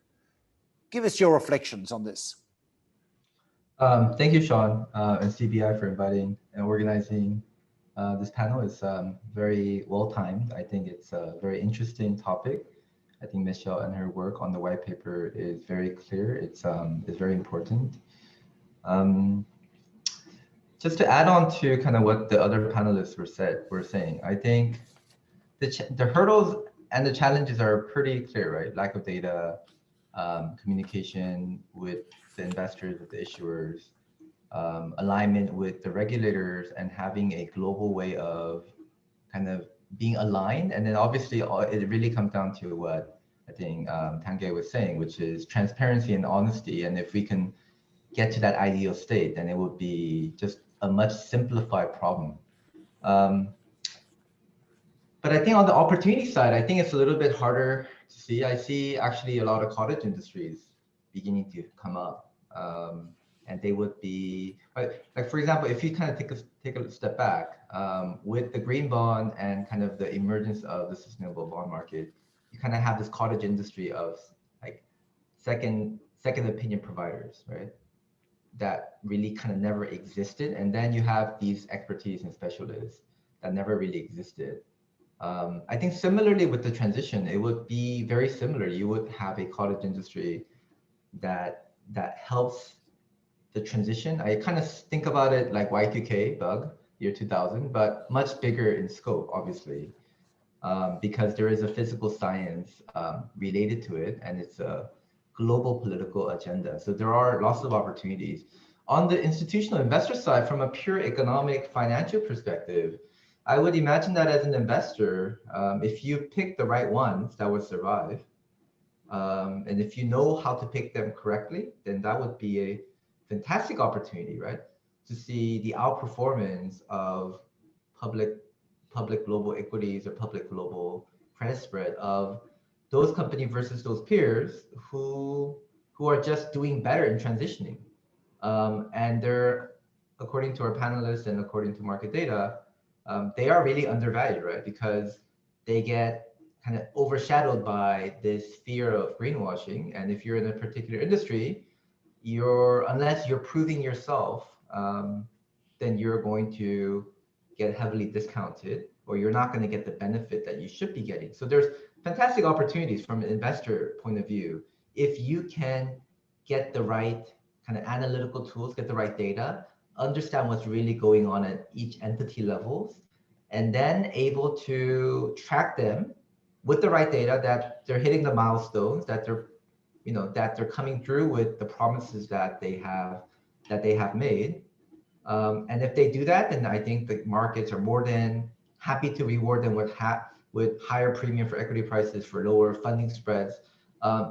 Give us your reflections on this. Thank you, Sean, and CBI for inviting and organizing this panel. It's very well timed. I think it's a very interesting topic. I think Michelle and her work on the white paper is very clear. It's very important. Just to add on to kind of what the other panelists were saying, I think the hurdles and the challenges are pretty clear, right? Lack of data, communication with the investors, with the issuers, alignment with the regulators, and having a global way of kind of being aligned. And then obviously it really comes down to what I think Tanguy was saying, which is transparency and honesty. And if we can get to that ideal state, then it would be just a much simplified problem. But I think on the opportunity side, I think it's a little bit harder to see. I see actually a lot of cottage industries beginning to come up, and they would be like, for example, if you kind of take a step back with the green bond and kind of the emergence of the sustainable bond market, you kind of have this cottage industry of like second opinion providers, right? That really kind of never existed, and then you have these expertise and specialists that never really existed. I think similarly with the transition, it would be very similar. You would have a cottage industry that helps the transition. I kind of think about it like Y2K bug, year 2000, but much bigger in scope, obviously, because there is a physical science related to it, and it's a global political agenda. So there are lots of opportunities. On the institutional investor side, from a pure economic financial perspective, I would imagine that as an investor, if you pick the right ones that would survive, and if you know how to pick them correctly, then that would be a fantastic opportunity, right? To see the outperformance of public global equities or public global credit spread of those companies versus those peers who are just doing better in transitioning. And they're, according to our panelists and according to market data, they are really undervalued, right? Because they get kind of overshadowed by this fear of greenwashing. And if you're in a particular industry, unless you're proving yourself, then you're going to get heavily discounted, or you're not going to get the benefit that you should be getting. So there's fantastic opportunities from an investor point of view if you can get the right kind of analytical tools, get the right data, understand what's really going on at each entity levels, and then able to track them with the right data, that they're hitting the milestones, that they're coming through with the promises that they have made. And if they do that, then I think the markets are more than happy to reward them with higher premium for equity prices, for lower funding spreads,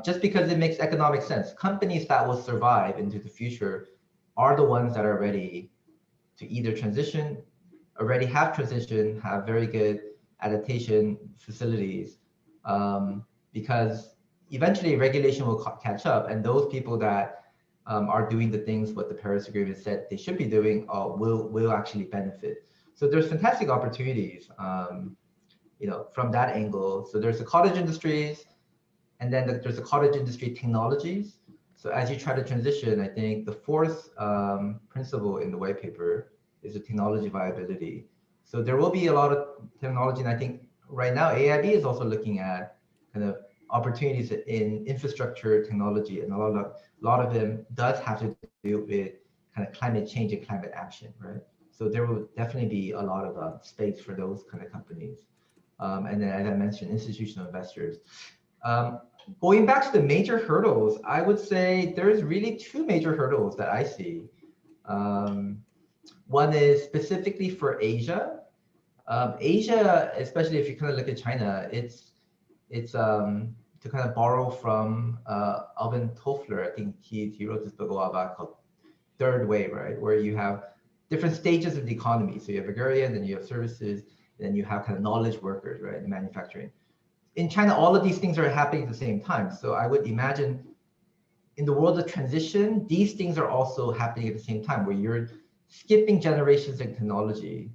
just because it makes economic sense. Companies that will survive into the future are the ones that are ready to either transition, already have transitioned, have very good adaptation facilities, because eventually regulation will catch up, and those people that are doing the things what the Paris Agreement said they should be doing will actually benefit. So there's fantastic opportunities, from that angle. So there's the cottage industries, and then there's the cottage industry technologies. So as you try to transition, I think the fourth principle in the white paper is the technology viability. So there will be a lot of technology, and I think right now AIB is also looking at kind of opportunities in infrastructure technology, and a lot of them does have to do with kind of climate change and climate action, right? So there will definitely be a lot of space for those kind of companies. And then, as I mentioned, institutional investors. Going back to the major hurdles, I would say there's really two major hurdles that I see. One is specifically for Asia. Asia, especially if you kind of look at China, it's to kind of borrow from Alvin Toffler. I think he wrote this book a while back called Third Wave, right? Where you have different stages of the economy. So you have agrarian, then you have services, then you have kind of knowledge workers, right, in manufacturing. in China, all of these things are happening at the same time. So I would imagine in the world of transition, these things are also happening at the same time, where you're skipping generations in technology.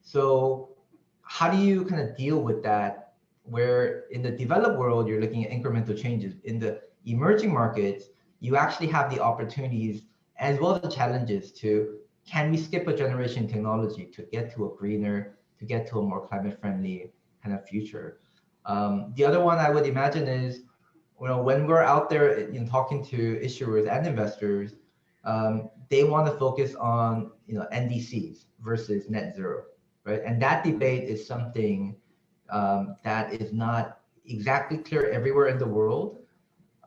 So how do you kind of deal with that, where in the developed world, you're looking at incremental changes? In the emerging markets, you actually have the opportunities as well as the challenges to, can we skip a generation in technology to get to a greener, to get to a more climate friendly kind of future? The other one I would imagine is, when we're out there in talking to issuers and investors, they want to focus on NDCs versus net zero, right? And that debate is something that is not exactly clear everywhere in the world.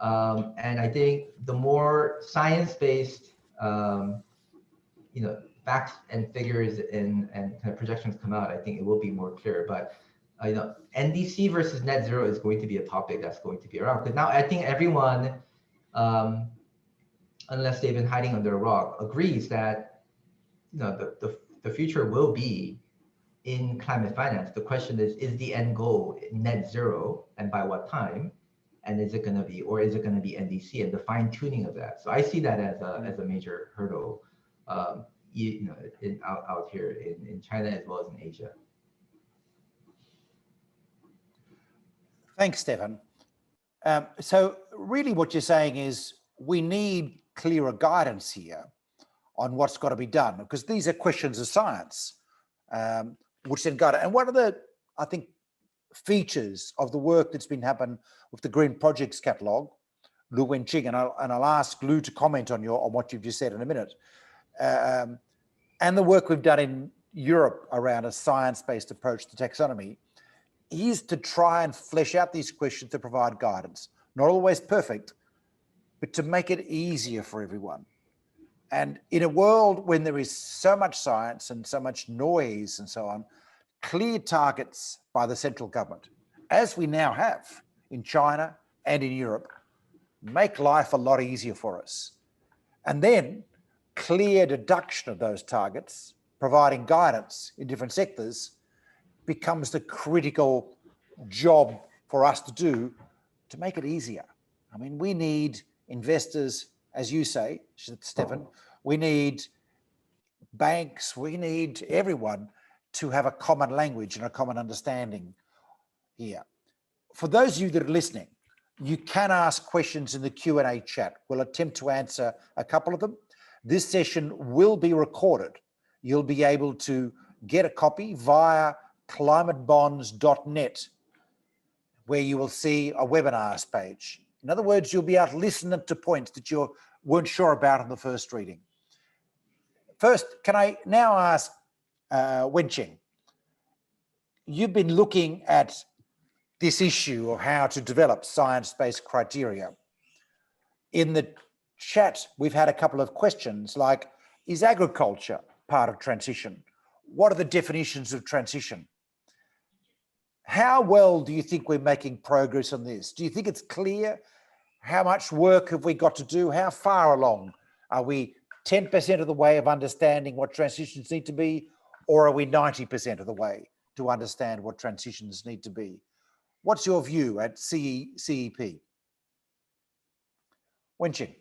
And I think the more science-based, facts and figures and kind of projections come out, I think it will be more clear. But NDC versus net zero is going to be a topic that's going to be around. Because now I think everyone, unless they've been hiding under a rock, agrees that the future will be in climate finance. The question is the end goal net zero, and by what time? And is it going to be, or is it going to be NDC, and the fine tuning of that? So I see that as a major hurdle, out here in China as well as in Asia. Thanks, Stefan. So really what you're saying is we need clearer guidance here on what's got to be done, because these are questions of science, which then guide it. And one of the, I think, features of the work that's been happening with the Green Projects Catalogue, Lu Wenqing, and I'll ask Lu to comment on what you've just said in a minute, and the work we've done in Europe around a science-based approach to taxonomy, is to try and flesh out these questions to provide guidance. Not always perfect, but to make it easier for everyone. And in a world when there is so much science and so much noise and so on, clear targets by the central government, as we now have in China and in Europe, make life a lot easier for us. And then clear deduction of those targets, providing guidance in different sectors, becomes the critical job for us to do to make it easier. I mean, we need investors, as you say, Stefan, we need banks, we need everyone to have a common language and a common understanding here. For those of you that are listening, you can ask questions in the Q&A chat. We'll attempt to answer a couple of them. This session will be recorded. You'll be able to get a copy via climatebonds.net, where you will see a webinars page. In other words, you'll be able to listen to points that you weren't sure about in the first reading. First, can I now ask Wenqing, you've been looking at this issue of how to develop science-based criteria. In the chat, we've had a couple of questions like, is agriculture part of transition? What are the definitions of transition? How well do you think we're making progress on this? Do you think it's clear? How much work have we got to do? How far along? Are we 10% of the way of understanding what transitions need to be, or are we 90% of the way to understand what transitions need to be? What's your view at CEP? Wenqing.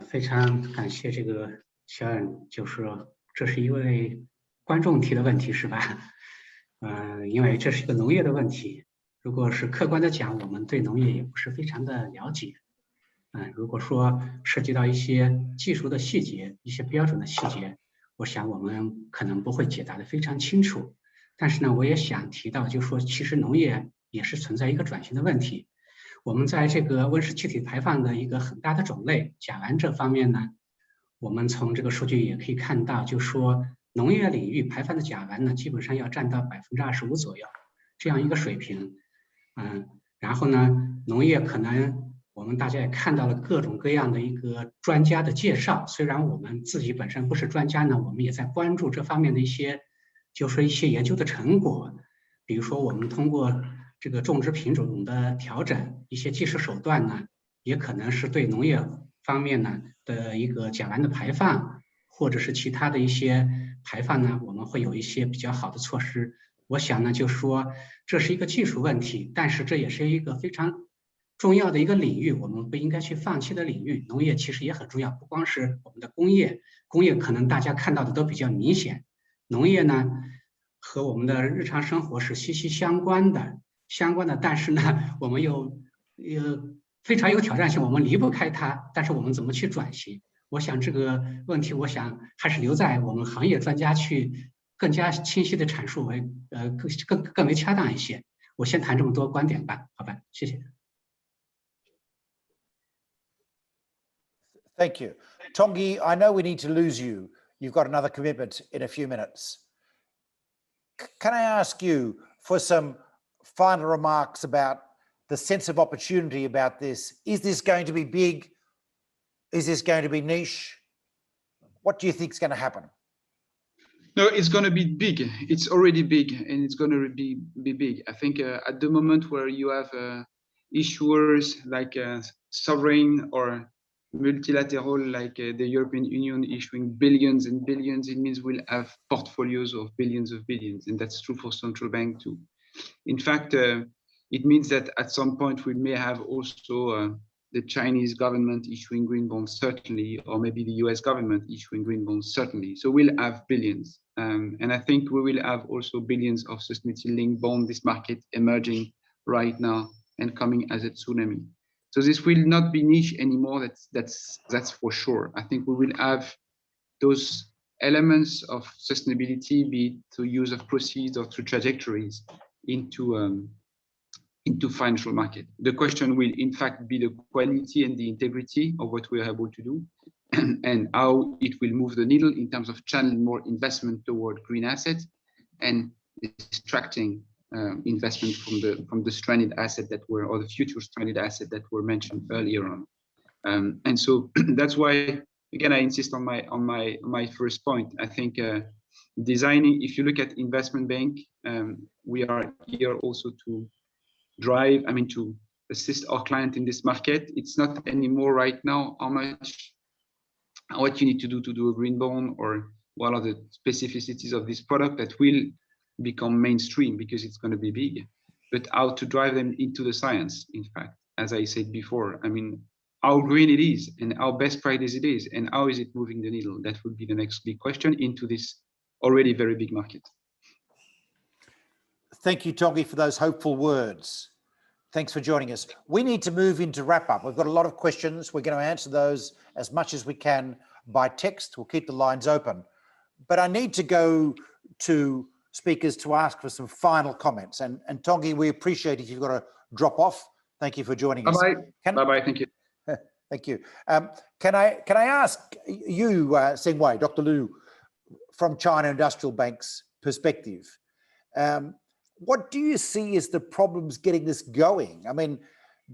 非常感谢这个小冉，就是说这是一位观众提的问题是吧？因为这是一个农业的问题，如果是客观的讲，我们对农业也不是非常的了解。如果说涉及到一些技术的细节、一些标准的细节，我想我们可能不会解答的非常清楚。但是呢，我也想提到，就是说其实农业也是存在一个转型的问题。我们在这个温室气体排放的一个很大的种类甲烷这方面呢，我们从这个数据也可以看到，就是说农业领域排放的甲烷呢，基本上要占到25%左右这样一个水平。然后呢，农业可能我们大家也看到了各种各样的一个专家的介绍，虽然我们自己本身不是专家呢，我们也在关注这方面的一些，就是一些研究的成果，比如说我们通过这个种植品种的调整，一些技术手段呢，也可能是对农业方面呢的一个甲烷的排放，或者是其他的一些排放呢，我们会有一些比较好的措施。我想呢，就是说这是一个技术问题，但是这也是一个非常重要的一个领域，我们不应该去放弃的领域。农业其实也很重要，不光是我们的工业，工业可能大家看到的都比较明显，农业呢和我们的日常生活是息息相关的，但是呢，我们又非常有挑战性，我们离不开它，但是我们怎么去转型？我想这个问题，我想还是留在我们行业专家去更加清晰的阐述为更为恰当一些。我先谈这么多观点吧，好吧，谢谢。Thank you. Tongi, I know we need to lose you. You've got another commitment in a few minutes. Can I ask you for some final remarks about the sense of opportunity about this? Is this going to be big? Is this going to be niche? What do you think is going to happen? No, it's going to be big. It's already big, and it's going to be big. I think at the moment where you have issuers like sovereign or multilateral, like the European Union issuing billions and billions, it means we'll have portfolios of billions, and that's true for central bank too. In fact, it means that at some point we may have also the Chinese government issuing green bonds, certainly, or maybe the US government issuing green bonds, certainly. So we'll have billions. And I think we will have also billions of sustainability-linked bond, this market emerging right now and coming as a tsunami. So this will not be niche anymore, that's for sure. I think we will have those elements of sustainability, be it through use of proceeds or through trajectories into financial market. The question will in fact be the quality and the integrity of what we are able to do and how it will move the needle in terms of channeling more investment toward green assets and distracting investment from the stranded asset that were, or the future stranded asset that were mentioned earlier on. And so that's why, again, I insist on my first point. I think designing, if you look at investment bank, we are here also to drive, to assist our client in this market. It's not anymore right now what you need to do a green bond or what are the specificities of this product that will become mainstream because it's going to be big, but how to drive them into the science, in fact, as I said before. How green it is and how best practice it is and how is it moving the needle? That would be the next big question into this already very big market. Thank you, Tongi, for those hopeful words. Thanks for joining us. We need to move into wrap up. We've got a lot of questions. We're going to answer those as much as we can by text. We'll keep the lines open. But I need to go to speakers to ask for some final comments. And Tongi, we appreciate if you've got to drop off. Thank you for joining us. Bye-bye. Bye-bye. Thank you. Thank you. Can I ask you, Seng-Wei, Dr. Liu, from China Industrial Bank's perspective, what do you see as the problems getting this going?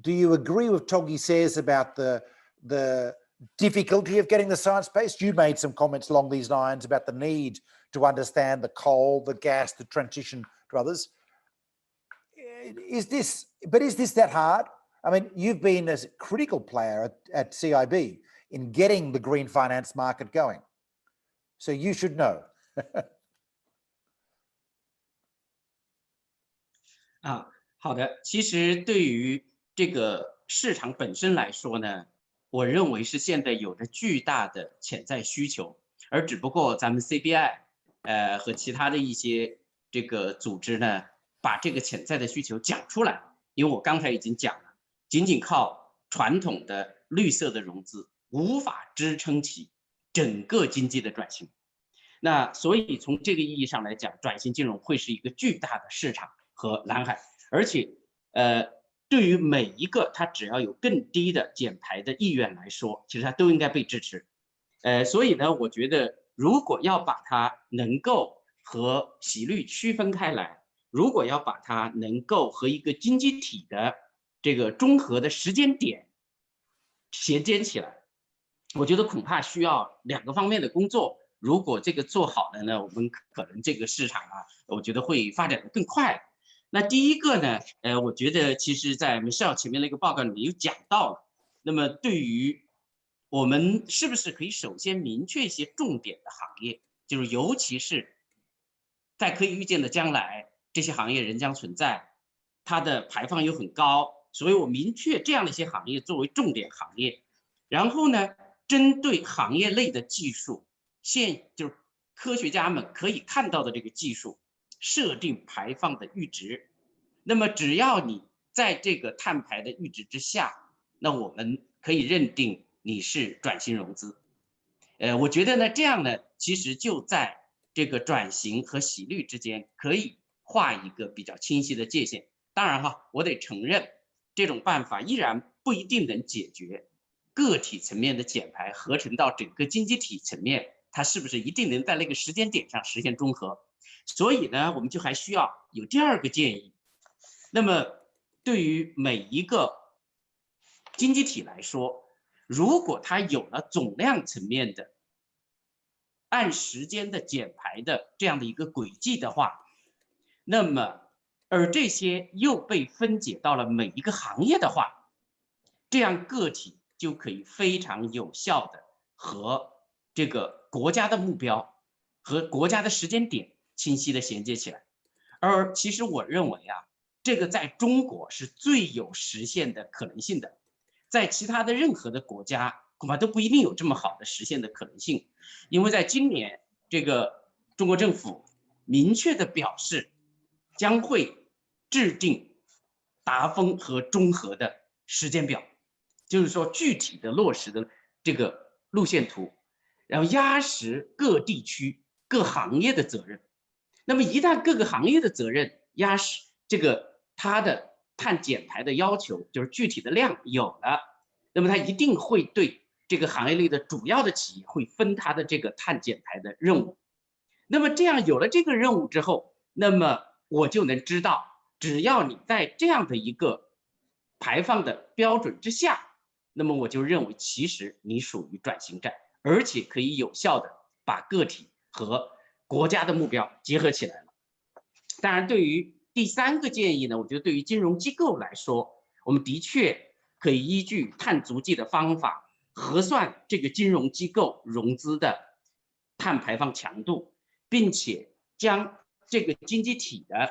Do you agree with Tongi says about the difficulty of getting the science-based? You made some comments along these lines about the need to understand the coal, the gas, the transition to others. Is this that hard? You've been a critical player at CIB in getting the green finance market going. So you should know. 好的。其实对于这个市场本身来说呢，我认为是现在有着巨大的潜在需求，而只不过咱们 CBI 和其他的一些这个组织呢，把这个潜在的需求讲出来。因为我刚才已经讲了，仅仅靠传统的绿色的融资无法支撑起整个经济的转型。那所以从这个意义上来讲，转型金融会是一个巨大的市场和蓝海，而且对于每一个它只要有更低的减排的意愿来说，其实它都应该被支持。所以呢，我觉得如果要把它能够和息率区分开来，如果要把它能够和一个经济体的这个综合的时间点衔接起来，我觉得恐怕需要2个方面的工作。如果这个做好了呢，我们可能这个市场我觉得会发展得更快。那第一个呢，我觉得其实在 Michelle 前面那个报告里面有讲到了。那么对于我们是不是可以首先明确一些重点的行业，就是尤其是在可以预见的将来，这些行业仍将存在，它的排放又很高，所以我明确这样的一些行业作为重点行业。然后呢，针对行业类的技术，就是科学家们可以看到的这个技术，设定排放的阈值。那么只要你在这个碳排的阈值之下，那我们可以认定你是转型融资。我觉得呢，这样呢，其实就在这个转型和洗绿之间可以画一个比较清晰的界限。当然哈，我得承认，这种办法依然不一定能解决个体层面的减排合成到整个经济体层面，它是不是一定能在那个时间点上实现中和？所以呢，我们就还需要有第二个建议。那么，对于每一个经济体来说，如果它有了总量层面的按时间的减排的这样的一个轨迹的话，那么而这些又被分解到了每一个行业的话，这样个体就可以非常有效的和这个国家的目标和国家的时间点清晰的衔接起来。而其实我认为啊，这个在中国是最有实现的可能性的，在其他的任何的国家恐怕都不一定有这么好的实现的可能性。因为在今年，这个中国政府明确的表示将会制定达峰和中和的时间表，就是说具体的落实的这个路线图，然后压实各地区各行业的责任。那么一旦各个行业的责任压实，这个它的碳减排的要求，就是具体的量有了，那么它一定会对这个行业类的主要的企业会分它的这个碳减排的任务。那么这样有了这个任务之后，那么我就能知道，只要你在这样的一个排放的标准之下，那么我就认为其实你属于转型债，而且可以有效的把个体和国家的目标结合起来了。当然，对于第三个建议呢，我觉得对于金融机构来说，我们的确可以依据碳足迹的方法核算这个金融机构融资的碳排放强度，并且将这个经济体的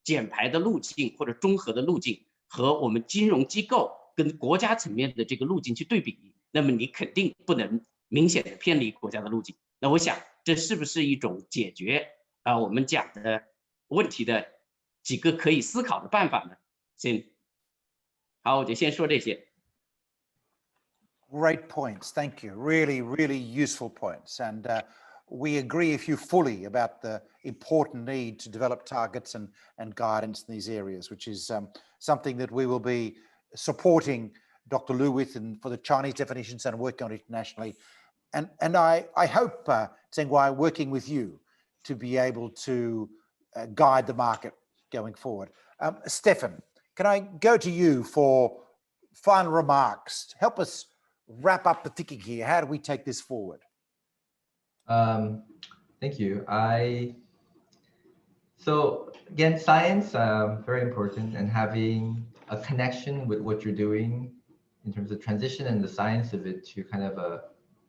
减排的路径或者中和的路径和我们金融机构跟国家层面的这个路径去对比，那么你肯定不能明显的偏离国家的路径。那我想，这是不是一种解决我们讲的问题的几个可以思考的办法呢？行，好，我就先说这些。Great points. Thank you. Really, really useful points. And we agree with you fully about the important need to develop targets and guidance in these areas, which is something that we will be supporting Dr. Liu with and for the Chinese definitions and working on it internationally. And I hope, Zhenguai, working with you to be able to guide the market going forward. Stefan, can I go to you for final remarks? Help us wrap up the thinking here. How do we take this forward? Thank you. So again, science, very important, and having a connection with what you're doing in terms of transition and the science of it to kind of a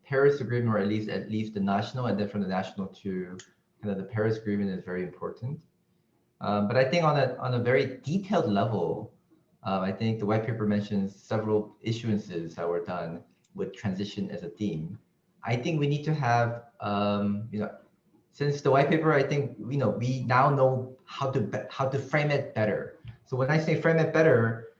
Paris Agreement, or at least the national, and then from the national to kind of the Paris Agreement is very important. But I think on a very detailed level, I think the white paper mentions several issuances that were done with transition as a theme. I think we need to have, since the white paper, I think we now know how to frame it better. So when I say frame it better,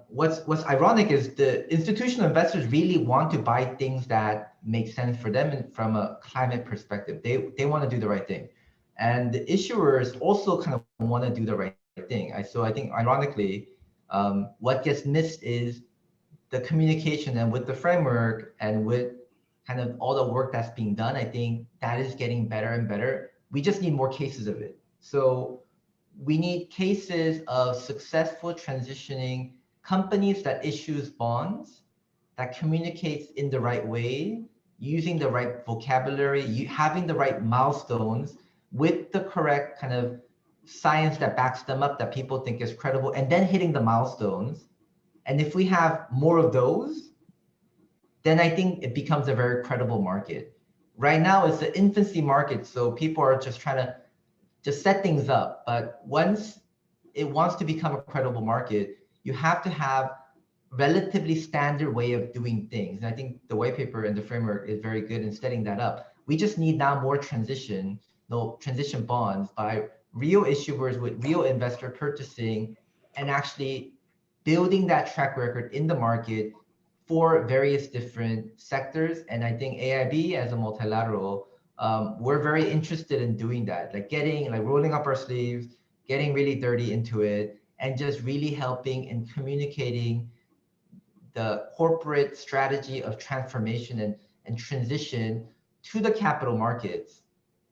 what's ironic is the institutional investors really want to buy things that make sense for them and from a climate perspective. They want to do the right thing, and the issuers also kind of want to do the right thing. So I think ironically, what gets missed is the communication, and with the framework and with kind of all the work that's being done, I think that is getting better and better. We just need more cases of it. So we need cases of successful transitioning companies that issues bonds, that communicates in the right way, using the right vocabulary, having the right milestones with the correct kind of science that backs them up, that people think is credible, and then hitting the milestones. And if we have more of those, then I think it becomes a very credible market. Right now, it's an infancy market, so people are just trying to just set things up. But once it wants to become a credible market, you have to have relatively standard way of doing things. And I think the white paper and the framework is very good in setting that up. We just need now more transition bonds by real issuers with real investor purchasing and actually building that track record in the market for various different sectors. And I think AIB as a multilateral, we're very interested in doing that, like rolling up our sleeves, getting really dirty into it, and just really helping and communicating the corporate strategy of transformation and transition to the capital markets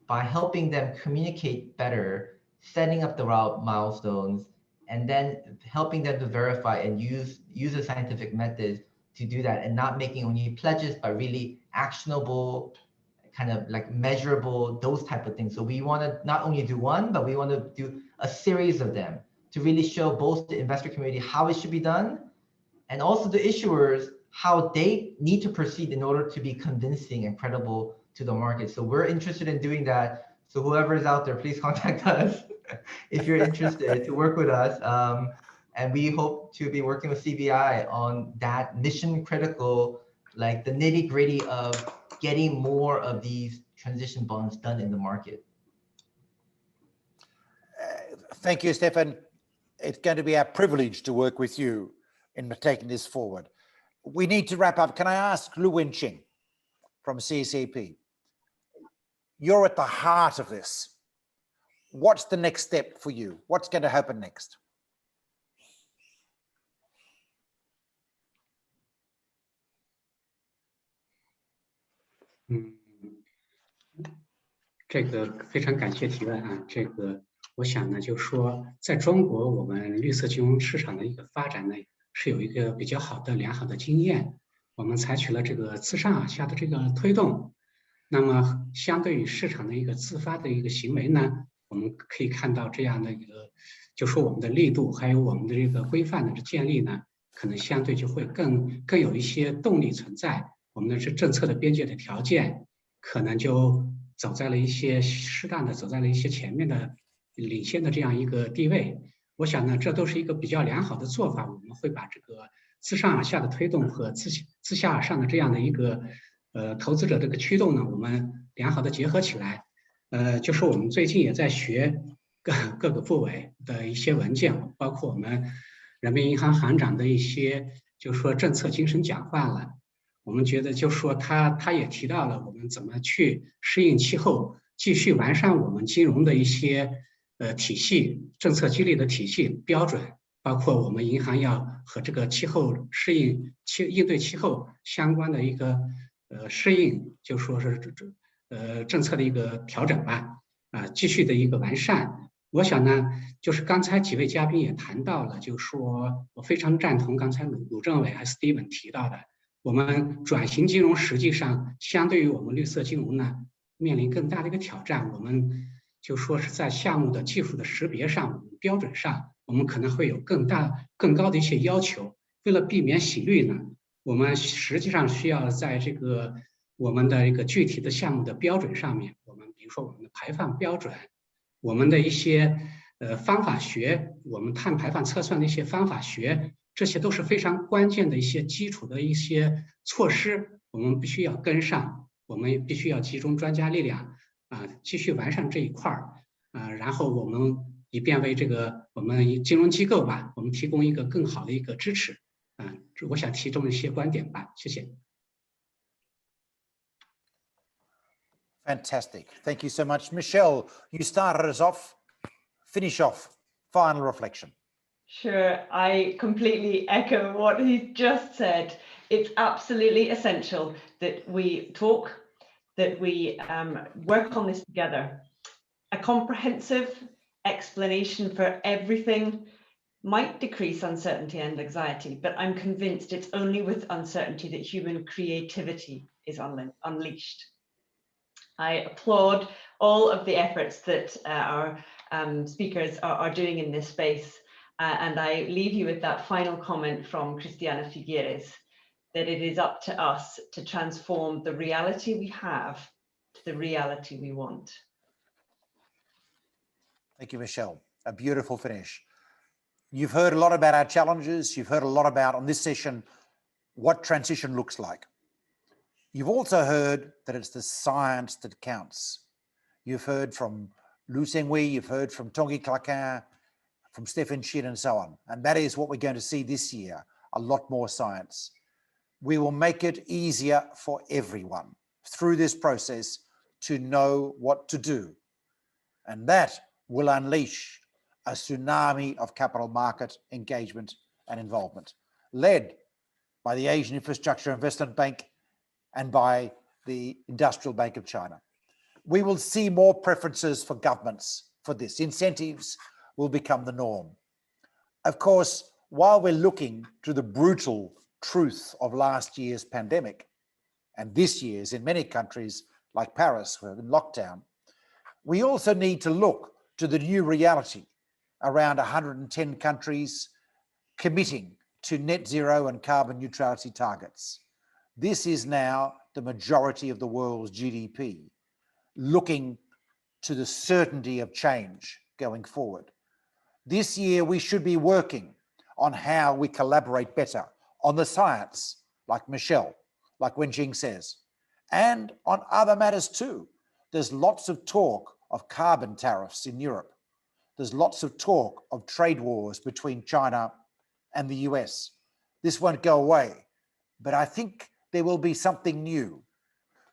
by helping them communicate better, setting up the route milestones, and then helping them to verify and use the scientific methods to do that, and not making only pledges, but really actionable, kind of like measurable, those type of things. So we want to not only do one, but we want to do a series of them to really show both the investor community how it should be done, and also the issuers how they need to proceed in order to be convincing and credible to the market. So we're interested in doing that. So whoever is out there, please contact us if you're interested to work with us. And we hope to be working with CBI on that mission critical, like the nitty gritty of getting more of these transition bonds done in the market. Thank you, Stefan. It's going to be our privilege to work with you in taking this forward. We need to wrap up. Can I ask Lu Wenqing from CCP? You're at the heart of this. What's the next step for you? What's going to happen next?嗯，这个非常感谢提问啊。这个我想呢，就是说，在中国我们绿色金融市场的一个发展呢，是有一个比较良好的经验。我们采取了这个自上而下的这个推动。那么，相对于市场的一个自发的一个行为呢，我们可以看到这样的一个，就说我们的力度还有我们的这个规范的建立呢，可能相对就会更有一些动力存在。我们的政策的边界的条件，可能就适当的走在了一些前面的领先的这样一个地位。我想呢，这都是一个比较良好的做法。我们会把这个自上而下的推动和自下而上的这样的一个投资者这个驱动呢，我们良好的结合起来。就是我们最近也在学各个部委的一些文件，包括我们人民银行行长的一些，就是说政策精神讲话了。我们觉得，就是说他也提到了我们怎么去适应气候，继续完善我们金融的一些体系、政策激励的体系标准，包括我们银行要和这个气候应对气候相关的一个适应，就说是政策的一个调整吧，继续的一个完善。我想呢，就是刚才几位嘉宾也谈到了，就是说我非常赞同刚才鲁政委还是 Steven 提到的。我们转型金融实际上相对于我们绿色金融呢，面临更大的一个挑战。我们就说是在项目的技术的识别上、标准上，我们可能会有更高的一些要求。为了避免洗绿呢，我们实际上需要在这个我们的一个具体的项目的标准上面，我们比如说我们的排放标准，我们的一些方法学，我们碳排放测算的一些方法学。这些都是非常关键的一些基础的一些措施，我们必须要跟上，我们必须要集中专家力量继续完善这一块然后我们以便为这个我们金融机构吧，我们提供一个更好的一个支持我想提这么一些观点吧，谢谢。Fantastic. Thank you so much. Michelle, you started us off. Finish off. Final reflection. Sure, I completely echo what he just said. It's absolutely essential that we talk, that we work on this together. A comprehensive explanation for everything might decrease uncertainty and anxiety, but I'm convinced it's only with uncertainty that human creativity is unleashed. I applaud all of the efforts that our speakers are doing in this space. And I leave you with that final comment from Cristiana Figueres. that it is up to us to transform the reality we have to the reality we want. Thank you, Michelle. A beautiful finish. You've heard a lot about our challenges. You've heard a lot about, on this session, what transition looks like. You've also heard that it's the science that counts. You've heard from Lu Zhengwei, you've heard from Tanguy Claquin, from Stephen Chin, and so on. And that is what we're going to see this year, a lot more science. We will make it easier for everyone through this process to know what to do. And that will unleash a tsunami of capital market engagement and involvement, led by the Asian Infrastructure Investment Bank and by the Industrial Bank of China. We will see more preferences for governments for this. Incentives will become the norm. Of course, while we're looking to the brutal truth of last year's pandemic, and this year's in many countries like Paris, we're in lockdown, we also need to look to the new reality around 110 countries committing to net zero and carbon neutrality targets. This is now the majority of the world's GDP, looking to the certainty of change going forward. This year, we should be working on how we collaborate better on the science, like Michelle, like Wenjing says, and on other matters too. There's lots of talk of carbon tariffs in Europe. There's lots of talk of trade wars between China and the US. This won't go away, but I think there will be something new,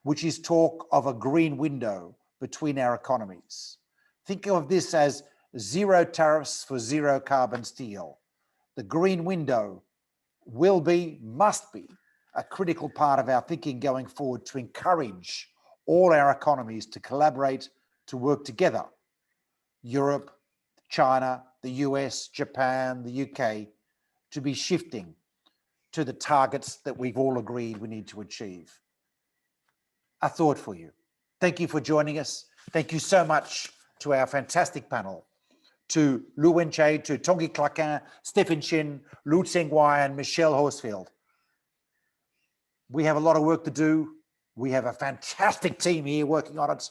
which is talk of a green window between our economies. Think of this as zero tariffs for zero carbon steel. The green window will be, must be, a critical part of our thinking going forward to encourage all our economies to collaborate, to work together. Europe, China, the US, Japan, the UK, to be shifting to the targets that we've all agreed we need to achieve. A thought for you. Thank you for joining us. Thank you so much to our fantastic panel, to Lu Wenjing, to Tanguy Claquin, Stephen Chin, Lu Zhengwei, and Michelle Horsfield. We have a lot of work to do. We have a fantastic team here working on it.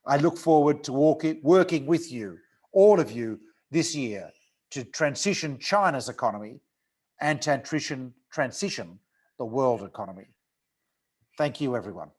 I look forward to working with you, all of you, this year to transition China's economy and transition the world economy. Thank you, everyone.